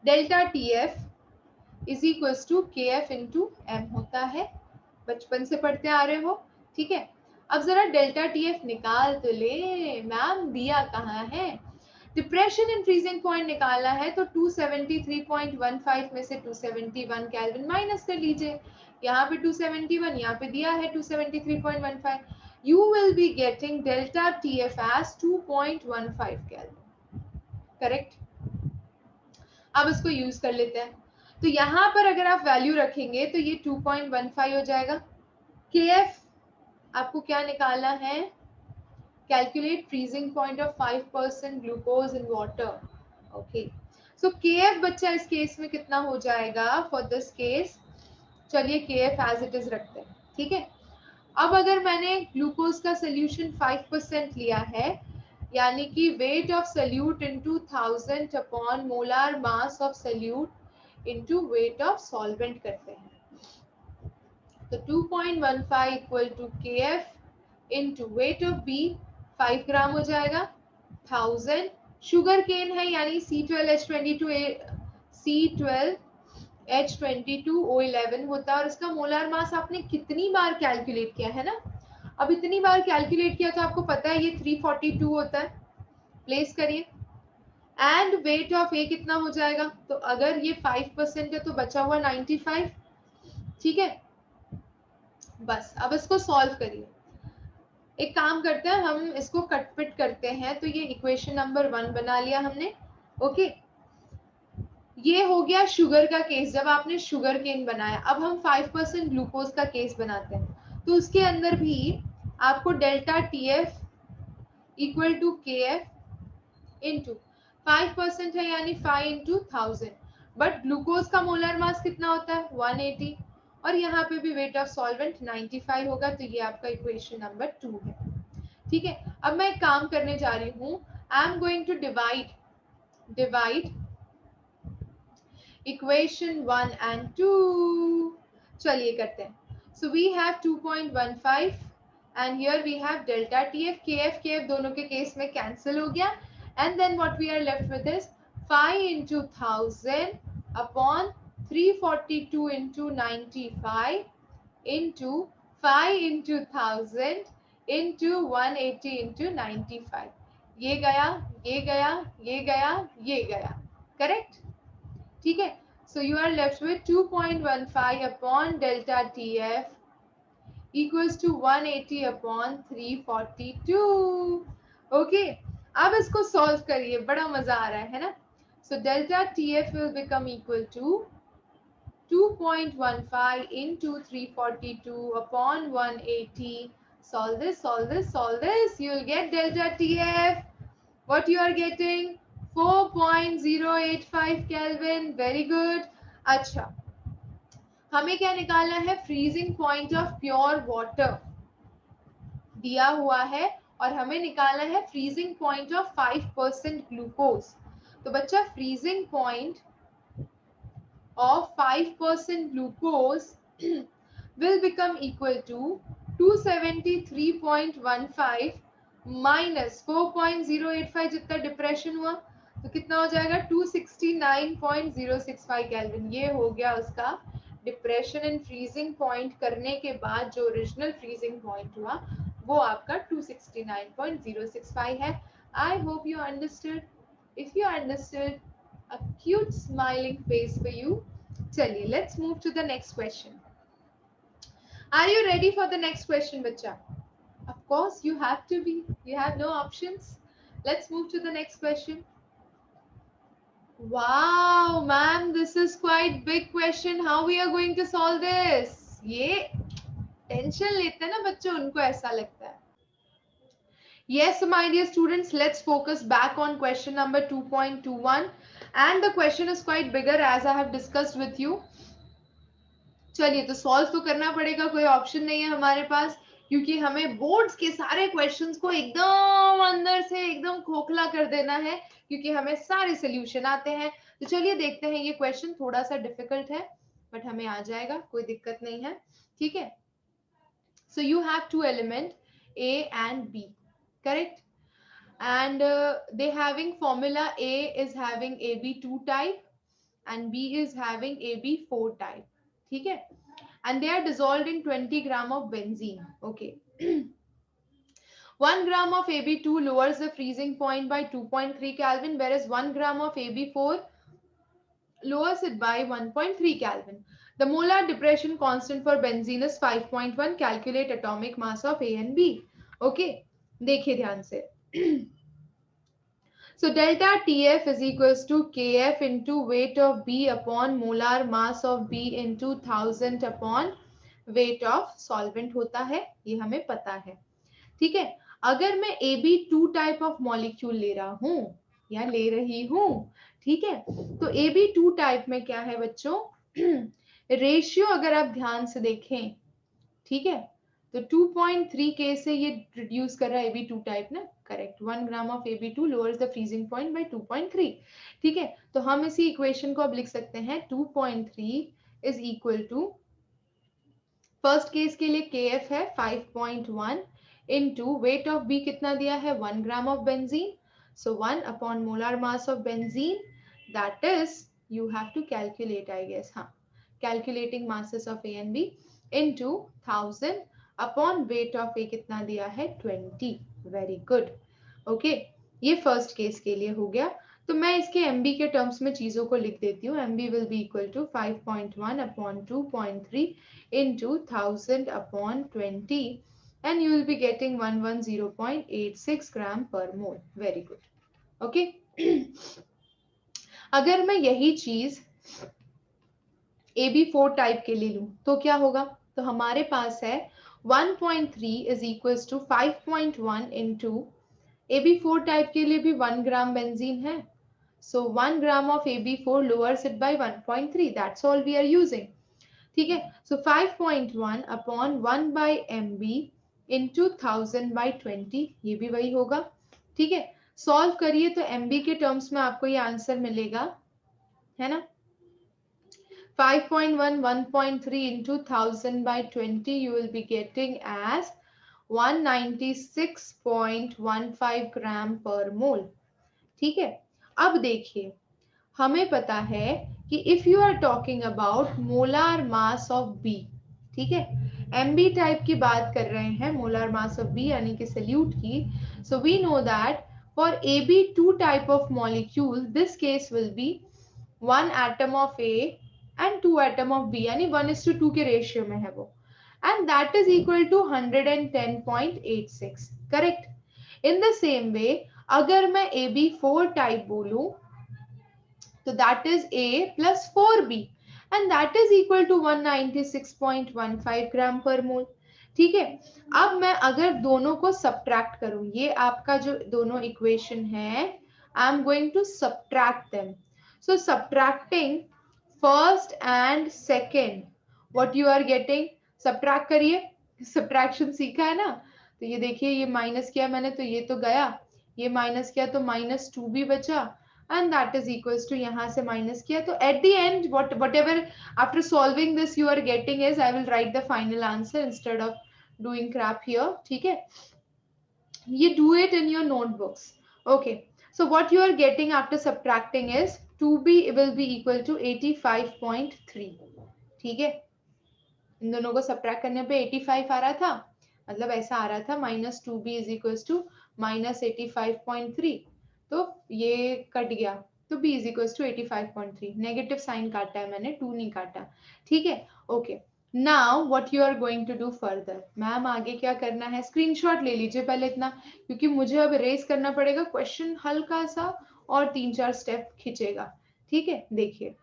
delta T F is equal to K F into M होता है, बचपन से पढ़ते आ रहे हो, ठीक है। अब जरा डेल्टा टी एफ निकाल तो ले, मैम दिया कहाँ है। डिप्रेशन इन फ्रीजिंग पॉइंट निकालना है तो 273.15 में से 271 केल्विन माइनस कर लीजिए, यहाँ पे 271, यहाँ पे दिया है 273.15, you will be getting delta T F as 2.15 kelvin, correct. अब इसको यूज कर लेते हैं, तो यहाँ पर अगर आप वैल्यू रखेंगे तो ये 2.15 हो जाएगा। KF आपको क्या निकालना है, calculate freezing point of 5% glucose in water, okay. So KF बच्चा इस केस में कितना हो जाएगा फॉर दिस केस, चलिए KF एज इट इज रखते हैं, ठीक है। अब अगर मैंने ग्लूकोज का सोल्यूशन 5% लिया है, यानी कि weight of solute into 1000 upon molar mass of solute into weight of solvent करते हैं, तो 2.15 equal to KF into weight of B 5 gram हो जाएगा, 1000 शुगर केन है यानी C12H22O11 होता है, और इसका मोलार मास आपने कितनी बार कैलकुलेट किया है ना, अब इतनी बार कैलकुलेट किया तो आपको पता है ये 342 होता है, प्लेस करिए। एंड वेट ऑफ ए कितना हो जाएगा, तो अगर ये 5% है तो बचा हुआ 95, ठीक है। बस अब इसको सॉल्व करिए, एक काम करते हैं हम इसको कटपिट करते हैं, तो ये इक्वेशन नंबर 1 बना लिया हमने, ओके। ये हो गया शुगर का केस, जब आपने शुगर केन बनाया। अब हम 5% ग्लूकोज का केस बनाते हैं, तो उसके अंदर भी आपको delta T F equal to K F into 5% है यानी 5 इंटू 1000, बट ग्लूकोज का मोलर मास कितना होता है 180, और यहाँ पे भी वेट ऑफ सॉल्वेंट 95 होगा, तो ये आपका इक्वेशन नंबर 2 है, ठीक है। अब मैं एक काम करने जा रही हूँ, I am going to divide equation 1 and 2, चलिए करते हैं। So we have 2.15 and here we have delta TF, KF दोनों के केस में कैंसिल हो गया, and then what we are left with is 5 into 1000 upon 342 into 95 into 5 into 1000 into 180 into 95, ये गया, ये गया, ये गया, ये गया, करेक्ट, ठीक है। So you are left with 2.15 upon delta TF equals to 180 upon 342, okay. अब इसको सॉल्व करिए, बड़ा मजा आ रहा है ना। So delta TF will become equal to 2.15 into 342 upon 180. Solve this, solve this, solve this. You will get delta TF. What you are getting? 4.085 Kelvin. Very good. अच्छा, हमें क्या निकालना है, freezing point of pure water दिया हुआ है, और हमें निकालना है फ्रीजिंग पॉइंट ऑफ 5% ग्लूकोज। तो बच्चा freezing point of 5% glucose will become equal to 273.15 minus 4.085, जितना डिप्रेशन हुआ तो कितना हो जाएगा 269.065 केल्विन। ये हो गया उसका डिप्रेशन इन फ्रीजिंग पॉइंट करने के बाद जो ओरिजिनल फ्रीजिंग पॉइंट हुआ वो आपका 269.065 है। आई hope you understood. If you understood, a cute smiling face for you. चलिए, let's move to the next question. Are you ready for the next question, बच्चा? Of course, you have to be. You have no options. Let's move to the next question. Wow, ma'am, this is quite big question. How we are going to solve this? ये टेंशन लेते हैं ना बच्चों, उनको ऐसा लगता है। Yes, my dear students, let's focus back on question number 2.21, and the question is quite bigger as I have discussed with you. चलिए तो सॉल्व तो करना पड़ेगा, कोई ऑप्शन नहीं है हमारे पास, क्योंकि हमें बोर्ड्स के सारे क्वेश्चंस को एकदम अंदर से एकदम खोखला कर देना है, क्योंकि हमें सारे सोल्यूशन आते हैं। तो चलिए देखते हैं, ये क्वेश्चन थोड़ा सा डिफिकल्ट है बट हमें आ जाएगा, कोई दिक्कत नहीं है, ठीक है। So you have to element A and B, correct? And they having formula A is having AB2 type and B is having AB4 type, ठीक है, and they are dissolved in 20 gram of benzene. Okay. 1 gram of AB2 lowers the freezing point by 2.3 Kelvin, whereas 1 gram of AB4 lowers it by 1.3 Kelvin. The molar depression constant for benzene is 5.1. Calculate atomic mass of A and B. Okay. देखिए ध्यान से. So delta TF is equals to KF into weight of B upon molar mass of B into 1000 upon weight of solvent होता है, ये हमें पता है, ठीक है। अगर मैं AB2 टाइप ऑफ मॉलिक्यूल ले रहा हूं या ले रही हूं, ठीक है, तो AB2 टाइप में क्या है बच्चों, रेशियो अगर आप ध्यान से देखें, ठीक है, तो 2.3 के से ये रिड्यूस कर रहा है AB2 टाइप ना, correct. 1 gram of AB2 lowers the freezing point by 2.3, ठीक है। तो हम इसी इक्वेशन को अब लिख सकते हैं 2.3 is equal to, first case के लिए KF है 5.1 इनटू वेट ऑफ B कितना दिया है 1 gram of benzene, so 1 upon molar mass of benzene, that is you have to calculate, I guess, हाँ, calculating masses of A and B into 1000 upon weight of A कितना दिया है 20, वेरी गुड, ओके। ये फर्स्ट केस के लिए हो गया। तो मैं इसके MB के टर्म्स में चीजों को लिख देती हूँ। MB will be equal to 5.1 upon 2.3 into 1000 upon 20 and you will be getting 110.86 gram per mole. Very good. Okay. अगर मैं यही चीज AB4 टाइप के लिए लूं तो क्या होगा, तो हमारे पास है 1.3 is equals to 5.1 into AB4 type के लिए भी 1 ग्राम बेंजीन है, so 1 gram of AB4 lowers it by 1.3, that's all we are using, ठीक है। सो 5.1 upon 1 by MB into 1000 by 20, ये भी वही होगा, ठीक है। सॉल्व करिए तो MB के टर्म्स में आपको ये आंसर मिलेगा, है ना, 5.1 1.3 into 1000 by 20 you will be getting as 196.15 gram per mole, ठीक है। अब देखिए, हमें पता है कि if you are talking about molar mass of B, ठीक है, MB टाइप की बात कर रहे हैं, मोलार मास ऑफ बी यानी कि सल्यूट की, so we know that for AB2 type of molecule this case will be 1 atom of A and 2 atom of B, यानी 1:2 के रेशियो में है वो, and that is equal to 110.86, correct. In the same way अगर मैं AB4 टाइप बोलूं तो that is A plus 4B and that is equal to 196.15 ग्राम पर मोल, ठीक है। अब मैं अगर दोनों को सब्ट्रैक्ट करूं, ये आपका जो दोनों इक्वेशन है, I am going to subtract them, so subtracting first and second, what you are getting, subtract करिए, सब्ट्रैक्शन सीखा है ना, तो ये देखिए, ये माइनस किया मैंने तो ये तो गया, ये माइनस किया तो -2B बचा, and that is equals to यहाँ से माइनस किया, तो at the end whatever after solving this you are getting is I will write the final answer instead of doing crap here, ठीक है। You do it in your notebooks, okay। So what you are getting after subtracting is 2B will be equal to 85.3, ठीक है। इन दोनों को सब्ट्रैक्ट करने पे 85 आ रहा था, मतलब ऐसा आ रहा था -2B is equals to -85.3, तो ये कट गया, तो B is equals to 85.3, negative sign काटा है मैंने, 2 नहीं काटा, ठीक है, okay. Now what you are going to do further, ma'am आगे क्या करना है, स्क्रीनशॉट ले लीजिए पहले इतना, क्योंकि मुझे अब रेस करना पड़ेगा, क्वेश्चन हल्का सा और 3-4 स्टेप खींचेगा, ठीक है। देखिए,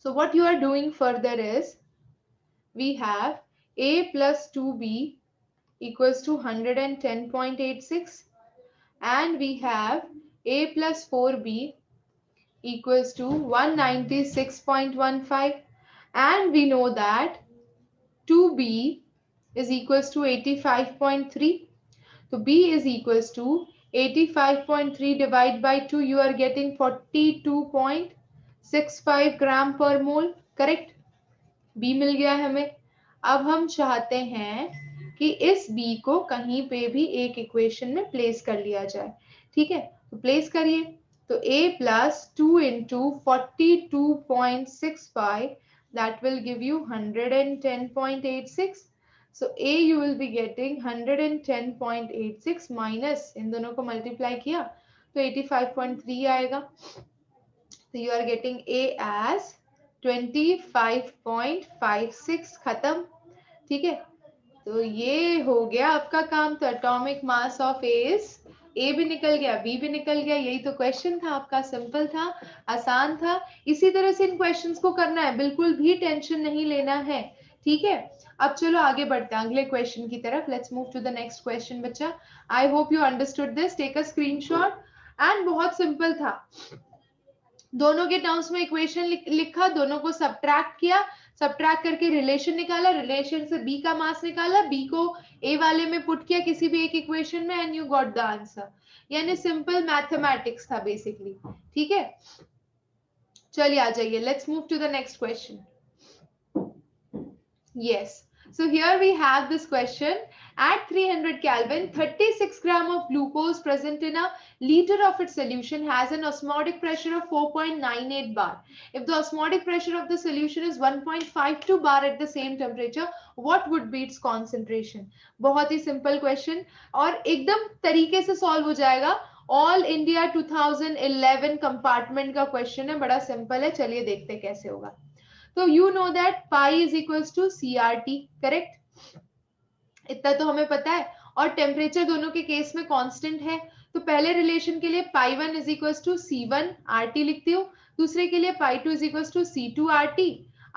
so what you are doing further is we have A plus 2B equals to 110.86 and we have A plus 4B equals to 196.15. and we know that 2b is equals to 85.3. So b is equals to 85.3 divided by 2, you are getting 42.65 gram per mole. Correct, b मिल गया हमें. अब हम चाहते हैं कि इस b को कहीं पे भी एक इक्वेशन में प्लेस कर लिया जाए. ठीक है, तो प्लेस करिए. तो a plus 2 into 42.65, that will give you 110.86. So a you will be getting 110.86 minus, इन दोनों को मल्टीप्लाई किया तो 85.3 आएगा. So you are getting a as 25.56. खत्म. ठीक है, तो ये हो गया आपका काम. तो atomic mass of A is, A भी निकल गया, बी भी निकल गया. यही तो क्वेश्चन था आपका. सिंपल था, आसान था. इसी तरह से इन क्वेश्चंस को करना है, बिल्कुल भी टेंशन नहीं लेना है. ठीक है, अब चलो आगे बढ़ते हैं अगले क्वेश्चन की तरफ. Let's move to the next question बच्चा. I hope you understood this. Take a screenshot. And बहुत सिंपल था. दोनों के टर्म्स में इक्वेशन लिखा, दोनों को सब्ट्रैक्ट किया, सब्ट्रैक्ट करके रिलेशन निकाला, रिलेशन से बी का मास निकाला, बी को ए वाले में पुट किया किसी भी एक इक्वेशन में, and you got the answer. यानी सिंपल मैथमेटिक्स था बेसिकली. ठीक है, चलिए आ जाइए. Let's move to the next question. Yes. So here we have this question. At 300 Kelvin, 36 gram of glucose present in a liter of its solution has an osmotic pressure of 4.98 bar. If the osmotic pressure of the solution is 1.52 bar at the same temperature, what would be its concentration? बहुत ही simple question और एकदम तरीके से solve हो जाएगा. All India 2011 compartment का question है, बड़ा simple है. चलिए देखते हैं कैसे होगा. तो you know that pi is equals to CRT, correct? इतना तो हमें पता है. और टेम्परेचर दोनों के केस में कांस्टेंट है. तो पहले रिलेशन के लिए pi 1 is equals to C1 RT लिखती हूँ. दूसरे के लिए pi 2 is equals to C2 RT.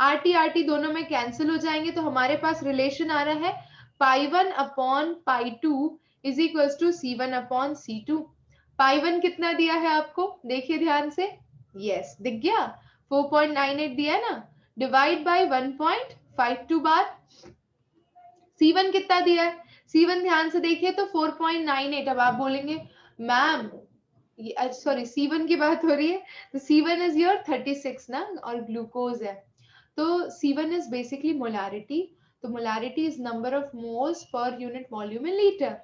RT दोनों में कैंसिल हो जाएंगे. तो हमारे पास रिलेशन आ रहा है pi 1 upon pi 2 is equals to C1 upon C2. pi 1 कितना दिया है आपको, देखिए ध्यान से. यस, दिख गया, 4.98 दिया है ना. Divide by 1.52 bar. C1 कितना दिया है, C1 ध्यान से देखिए तो 4.98. अब आप बोलेंगे मैम, सॉरी C1 की बात हो रही है, तो C1 इज योर 36 ना, और ग्लूकोज है. तो C1 इज बेसिकली मोलारिटी. तो molarity is number of moles per unit volume in litre.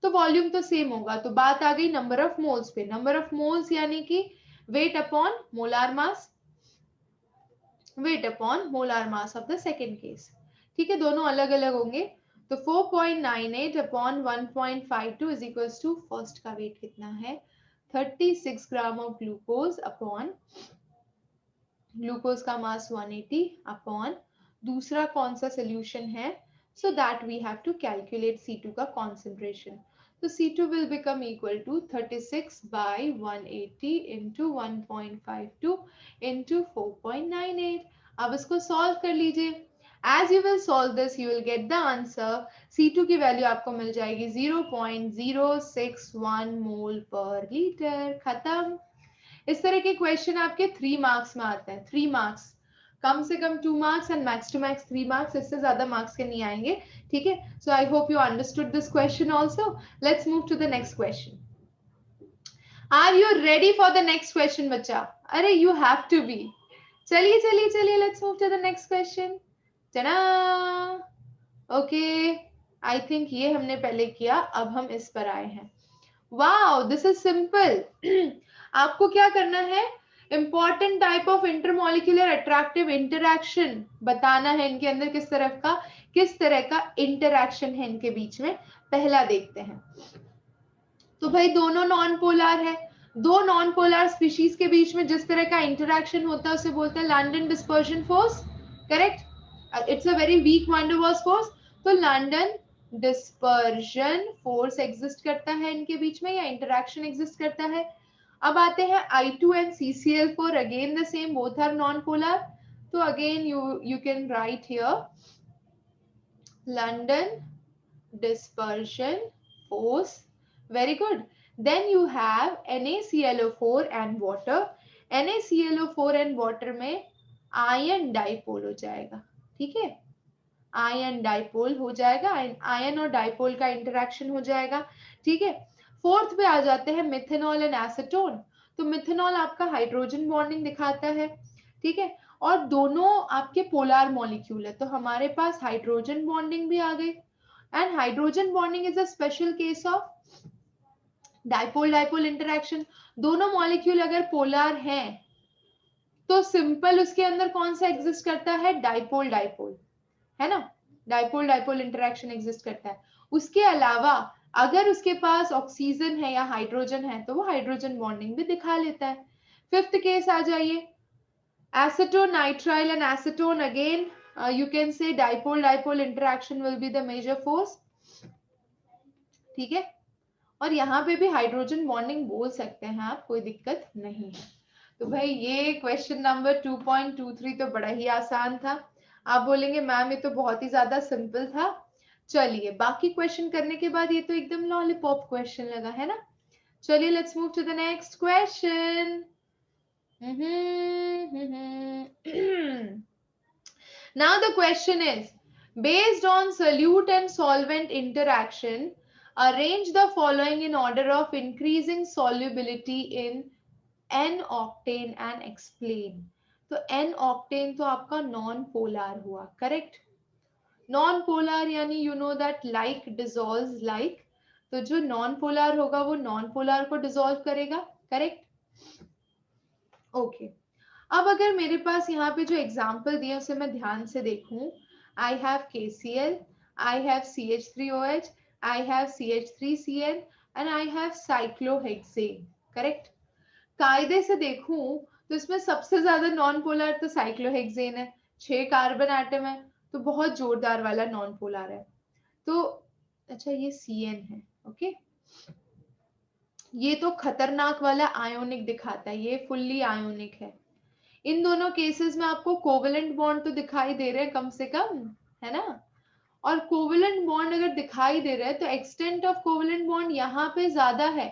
तो वॉल्यूम तो सेम होगा. तो बात आ गई नंबर ऑफ मोल्स पे. नंबर ऑफ मोल्स यानी कि wait upon molar mass, weight upon molar mass of the second case. ठीक है, दोनों अलग अलग होंगे. तो 4.98 upon 1.52 is equals to, first का वेट कितना है, 36 gram of glucose upon, glucose का मास 180 अपॉन दूसरा कौन सा सोल्यूशन है. So that we have to calculate C2 का कॉन्सेंट्रेशन. तो C2 will become equal to 36 by 180 into 1.52 into 4.98. अब इसको सॉल्व कर लीजिए. As you will solve this, you will get the answer. C2 की वैल्यू आपको मिल जाएगी 0.061 मोल पर लीटर. खत्म. इस तरह के क्वेश्चन आपके 3 मार्क्स में आते हैं. 3 मार्क्स, कम से कम 2 marks and max to max 3 marks. इससे ज्यादा मार्क्स के नहीं आएंगे. ठीक है, so I hope you understood this question also. Let's move to the next question. Are you ready for the next question बच्चा? अरे यू हैव टू बी. चलिए चलिए चलिए, let's move to the next question. जना ओके, आई थिंक ये हमने पहले किया, अब हम इस पर आए हैं. Wow, this is simple. आपको क्या करना है, important type of intermolecular attractive interaction बताना है. इनके अंदर किस तरह का इंटरैक्शन है इनके बीच में. पहला देखते हैं. तो भाई दोनों नॉन पोलर है. दो नॉन पोलर स्पीशीज के बीच में जिस तरह का इंटरैक्शन होता है उसे बोलते हैं London dispersion force. Correct, it's a very weak van der Waals force. तो लंडन डिस्पर्शन फोर्स एग्जिस्ट करता है इनके बीच में, या इंटरैक्शन एग्जिस्ट करता है. अब आते हैं I2 and CCl4, again the same, both are non-polar. So again you can write here London dispersion force. Very good. Then you have NaClO4 and water. NaClO4 and water में आयन डाइपोल हो जाएगा, ठीक है, आयन डाइपोल हो जाएगा, आयन और डाइपोल का इंटरेक्शन हो जाएगा, ठीक है। फोर्थ पे आ जाते हैं मिथेनॉल एंड एसीटोन। तो मिथेनॉल आपका हाइड्रोजन बॉन्डिंग दिखाता है, ठीक है, और दोनों आपके पोलर मॉलिक्यूल है, तो हमारे पास हाइड्रोजन बॉन्डिंग भी आ गई। And hydrogen bonding is a special case of dipole dipole interaction. दोनों मॉलिक्यूल अगर पोलर हैं तो सिंपल उसके अंदर कौन सा एग्जिस्ट करता है, डाइपोल डाइपोल, है ना, डाइपोल डाइपोल इंटरेक्शन एग्जिस्ट करता है। उसके अलावा अगर उसके पास ऑक्सीजन है या हाइड्रोजन है तो वो हाइड्रोजन बॉन्डिंग भी दिखा लेता है। फिफ्थ केस आ जाइए, acetone nitrile and acetone, again you can say dipole dipole interaction will be the major force, ठीक है, और यहाँ पे भी हाइड्रोजन बॉन्डिंग बोल सकते हैं आप, कोई दिक्कत नहीं है। तो भाई ये क्वेश्चन नंबर 2.23 तो बड़ा ही आसान था। आप बोलेंगे मैम ये तो बहुत ही ज्यादा सिंपल था। चलिए बाकी क्वेश्चन करने के बाद ये तो एकदम लॉलीपॉप क्वेश्चन लगा, है ना। चलिए let's move to the next question. Now the question is, based on solute and solvent interaction, arrange the following in order of increasing solubility in N-octane and explain. तो N-octane तो आपका नॉन पोलर हुआ, करेक्ट। नॉन पोलर यानी you know that like dissolves like, तो जो नॉन पोलर होगा वो नॉन पोलर को डिसॉल्व करेगा, करेक्ट। ओके, अब अगर मेरे पास यहाँ पे जो एग्जाम्पल दिए उसे मैं ध्यान से देखूं, I have KCl, I have CH3OH, I have CH3Cl and I have cyclohexane, correct. कायदे से देखूं तो इसमें सबसे ज्यादा नॉन पोलर तो साइक्लोहेक्सेन है, 6 कार्बन एटम है, तो बहुत जोरदार वाला नॉन पोलर है। तो अच्छा ये CN है, ओके, ये तो खतरनाक वाला आयोनिक दिखाता है, ये फुल्ली आयोनिक है। इन दोनों केसेस में आपको कोवेलेंट बॉन्ड तो दिखाई दे रहे हैं कम से कम, है ना, और कोवेलेंट बॉन्ड अगर दिखाई दे रहा है तो एक्सटेंट ऑफ कोवेलेंट बॉन्ड यहाँ पे ज्यादा है।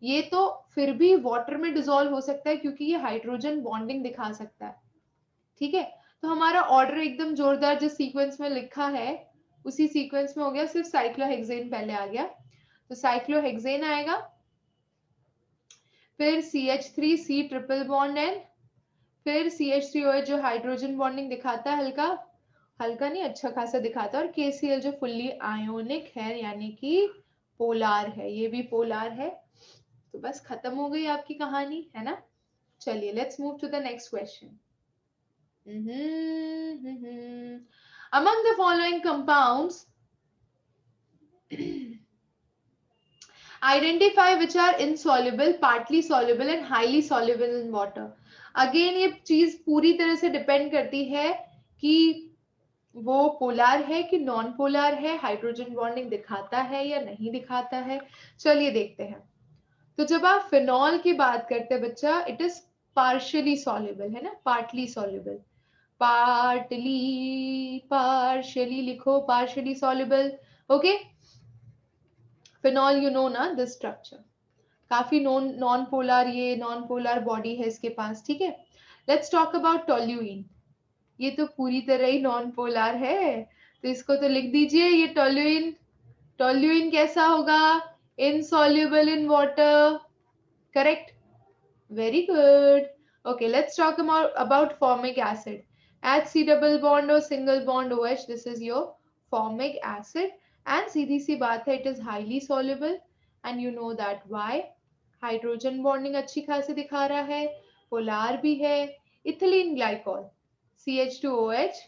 ये तो फिर भी वाटर में डिसॉल्व हो सकता है क्योंकि ये हाइड्रोजन बॉन्डिंग दिखा सकता है, ठीक है। तो हमारा ऑर्डर एकदम जोरदार जिस सीक्वेंस में लिखा है उसी सीक्वेंस में हो गया, सिर्फ साइक्लोहेक्सेन पहले आ गया, तो साइक्लोहेक्सेन आएगा, फिर CH3C ट्रिपल बॉन्ड N, फिर CH3OH जो हाइड्रोजन बॉन्डिंग दिखाता है, हल्का हल्का नहीं अच्छा खासा दिखाता है, और KCl जो फुल्ली आयोनिक है यानी कि पोलार है, ये भी पोलार है। तो बस खत्म हो गई आपकी कहानी, है ना। चलिए let's move to the next question. Among the following compounds, identify which are insoluble, partly soluble and highly soluble in water. Again ये चीज पूरी तरह से डिपेंड करती है कि वो पोलर है कि नॉन पोलर है, हाइड्रोजन बॉन्डिंग दिखाता है या नहीं दिखाता है। चलिए देखते हैं। तो जब आप फिनॉल की बात करते हैं बच्चा, इट इज पार्शियली सॉल्युबल, है ना, पार्टली सॉल्युबल, पार्टली पार्शियली लिखो, partially soluble, okay. Phenol you know ना दिस स्ट्रक्चर, काफी नॉन पोलर, ये नॉन पोलर बॉडी है इसके पास, ठीक है। लेट्स टॉक अबाउट टोल्यूइन, ये तो पूरी तरह ही नॉन पोलर है, तो इसको तो लिख दीजिए, ये टोल्यूइन। टोल्यूइन कैसा होगा, insoluble in water, correct, very good. Okay let's talk about formic acid, H C double bond or single bond OH, this is your formic acid, and सीधी सी बात है it is highly soluble and you know that why, hydrogen bonding अच्छी खासी दिखा रहा है, पोलार भी है। इथिलीन ग्लाइकॉल CH2OH,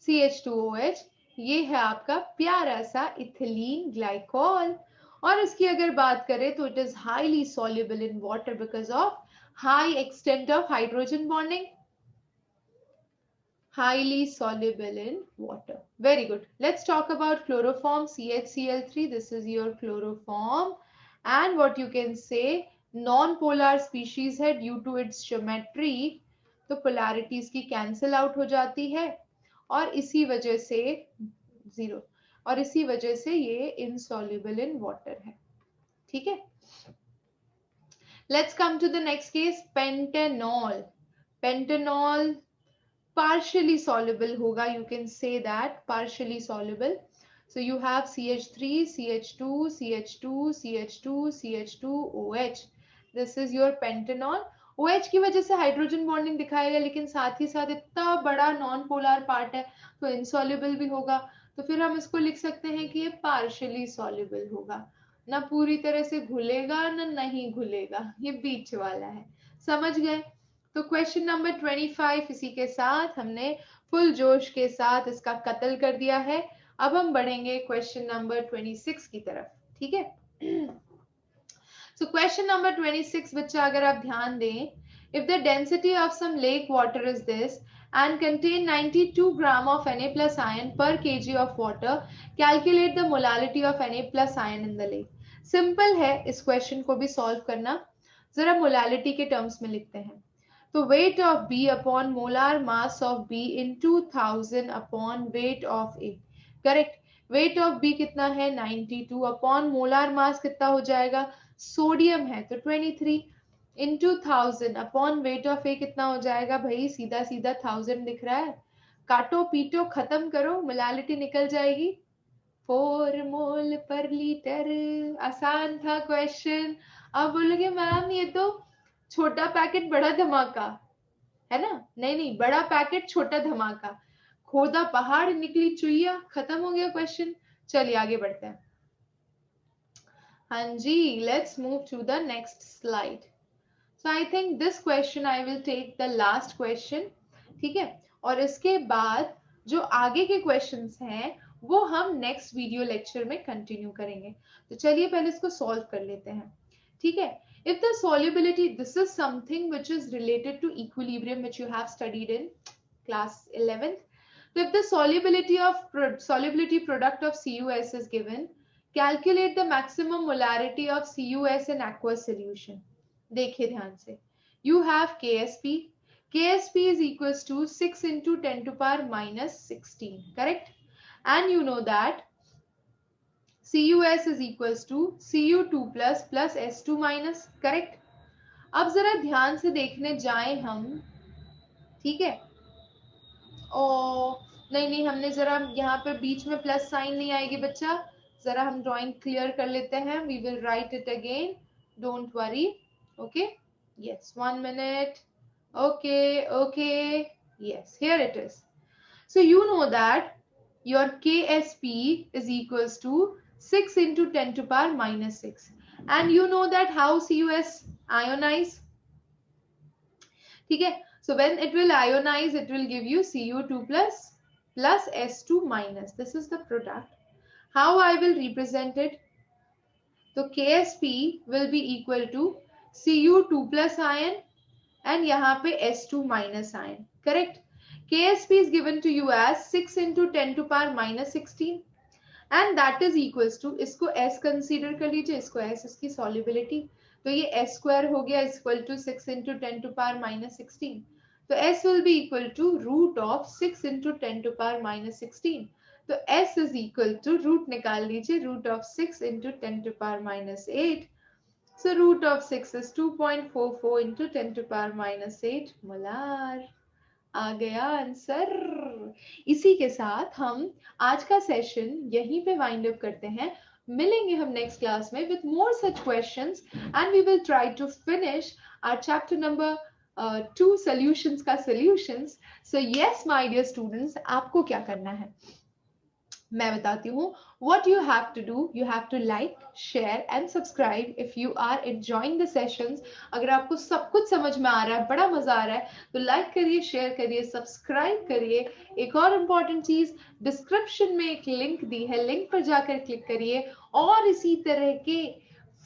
CH2OH, ये है आपका प्यारा सा इथिलीन ग्लाइकॉल, और इसकी अगर बात करें तो it is highly soluble in water because of high extent of hydrogen bonding, highly soluble in water. Very good. Let's talk about chloroform, CHCl3. This is your chloroform, and what you can say, non-polar species है due to its geometry, तो polarities की cancel out हो जाती है और इसी वजह से जीरो, और इसी वजह से ये insoluble in water है, ठीक है। Let's come to the next case, pentanol. Pentanol partially soluble होगा, you can say that partially soluble. So you have CH3, CH2, CH2, CH2, CH2, OH. This is your pentanol. OH की वजह से हाइड्रोजन बॉन्डिंग दिखाएगा, लेकिन साथ ही साथ इतना बड़ा नॉन पोलर पार्ट है तो इनसॉल्युबल भी होगा, तो फिर हम इसको लिख सकते हैं कि ये पार्शियली सॉल्युबल होगा, ना पूरी तरह से घुलेगा ना नहीं घुलेगा, ये बीच वाला है। समझ गए? तो क्वेश्चन नंबर 25 इसी के साथ हमने फुल जोश के साथ इसका कत्ल कर दिया है। अब हम बढ़ेंगे क्वेश्चन नंबर 26 की तरफ, ठीक है? सो क्वेश्चन नंबर 26 बच्चा अगर आप ध्यान दें, if the density of some lake water is this and contain 92 gram of Na plus ion per kg of water, calculate the molality of Na plus ion in the lake. Simple है इस क्वेश्चन को भी सॉल्व करना। जरा मोलालिटी के टर्म्स में लिखते हैं। तो weight of B upon molar mass of B into 1000 upon weight of A, correct. weight of B कितना है 92 upon molar mass कितना हो जाएगा, सोडियम है तो 23 into 1000 upon weight of A कितना हो जाएगा भाई, सीधा सीधा 1000 दिख रहा है, काटो पीटो खत्म करो, मोलालिटी निकल जाएगी 4 मोल पर लीटर। आसान था क्वेश्चन। अब बोलोगे मैम ये तो छोटा पैकेट बड़ा धमाका है ना, नहीं नहीं, बड़ा पैकेट छोटा धमाका, खोदा पहाड़ निकली चुईया, खत्म हो गया क्वेश्चन। चलिए आगे बढ़ते हैं। हाँ जी, let's move to the next slide. So I think this question I will take the last question, ठीक है, और इसके बाद जो आगे के क्वेश्चंस हैं वो हम नेक्स्ट वीडियो लेक्चर में कंटिन्यू करेंगे। तो चलिए पहले इसको सॉल्व कर लेते हैं, ठीक है। If the solubility, this is something which is related to equilibrium which you have studied in class 11th. So if the solubility product of CuS is given, calculate the maximum molarity of CuS in aqueous solution. देखिए ध्यान से, you have KSP. KSP is equals to 6 into 10 to power minus 16, correct? And you know that CuS is equals to Cu2 plus plus S2 minus, correct. अब जरा ध्यान से देखने जाएं हम, ठीक है। ओ नहीं नहीं, हमने जरा यहाँ पे बीच में प्लस साइन नहीं आएगी बच्चा, जरा हम ड्राइंग क्लियर कर लेते हैं। We will write it again, don't worry, okay. Yes, 1 minute, okay okay, yes, here it is. So you know that your KSP is equals to 6 into 10 to power minus 6. And you know that how CuS ionize? ठीक है, so when it will ionize, it will give you Cu2 plus plus S2 minus. This is the product. How I will represent it? So KSP will be equal to Cu2 plus ion and यहाँ पे S2 minus ion, correct? KSP is given to you as 6 into 10 to power minus 16 and that is equals to, इसको S consider कर लीजिए, इसको S इसकी solubility, तो ये S square हो गया equal to 6 into 10 to power minus 16, तो S will be equal to root of 6 into 10 to power minus 16, तो S is equal to, root निकाल लीजिए, root of 6 into 10 to power minus 8, so root of 6 is 2.44 into 10 to power minus 8 molar। आ गया आंसर। इसी के साथ हम आज का सेशन यहीं पे वाइंड अप करते हैं। मिलेंगे हम नेक्स्ट क्लास में with more such questions and we will try to finish our chapter number 2 solutions का solutions. So yes my dear students, आपको क्या करना है मैं बताती हूँ। What you have to do, you have to like, share and subscribe if you are enjoying the sessions। अगर आपको सब कुछ समझ में आ रहा है, बड़ा मजा आ रहा है, तो लाइक करिए, शेयर करिए, सब्सक्राइब करिए। एक और इम्पॉर्टेंट चीज, डिस्क्रिप्शन में एक लिंक दी है, लिंक पर जाकर क्लिक करिए और इसी तरह के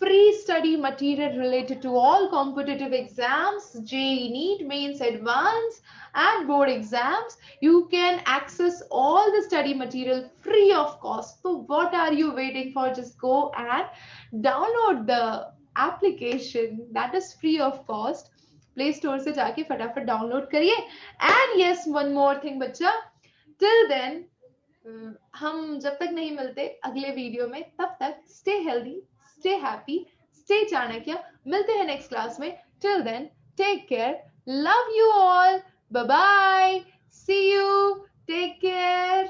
free study material related to all competitive exams, JEE NEET, Mains, Advanced and board exams. You can access all the study material free of cost. So what are you waiting for? Just go and download the application that is free of cost. Play Store से जाके फटाफट डाउनलोड करिए। And yes, one more thing बच्चा, till then हम जब तक नहीं मिलते अगले वीडियो में, तब तक stay healthy, stay happy, stay Chanakya. मिलते हैं नेक्स्ट क्लास में। Till then, take care. Love you all. Bye bye. See you. Take care.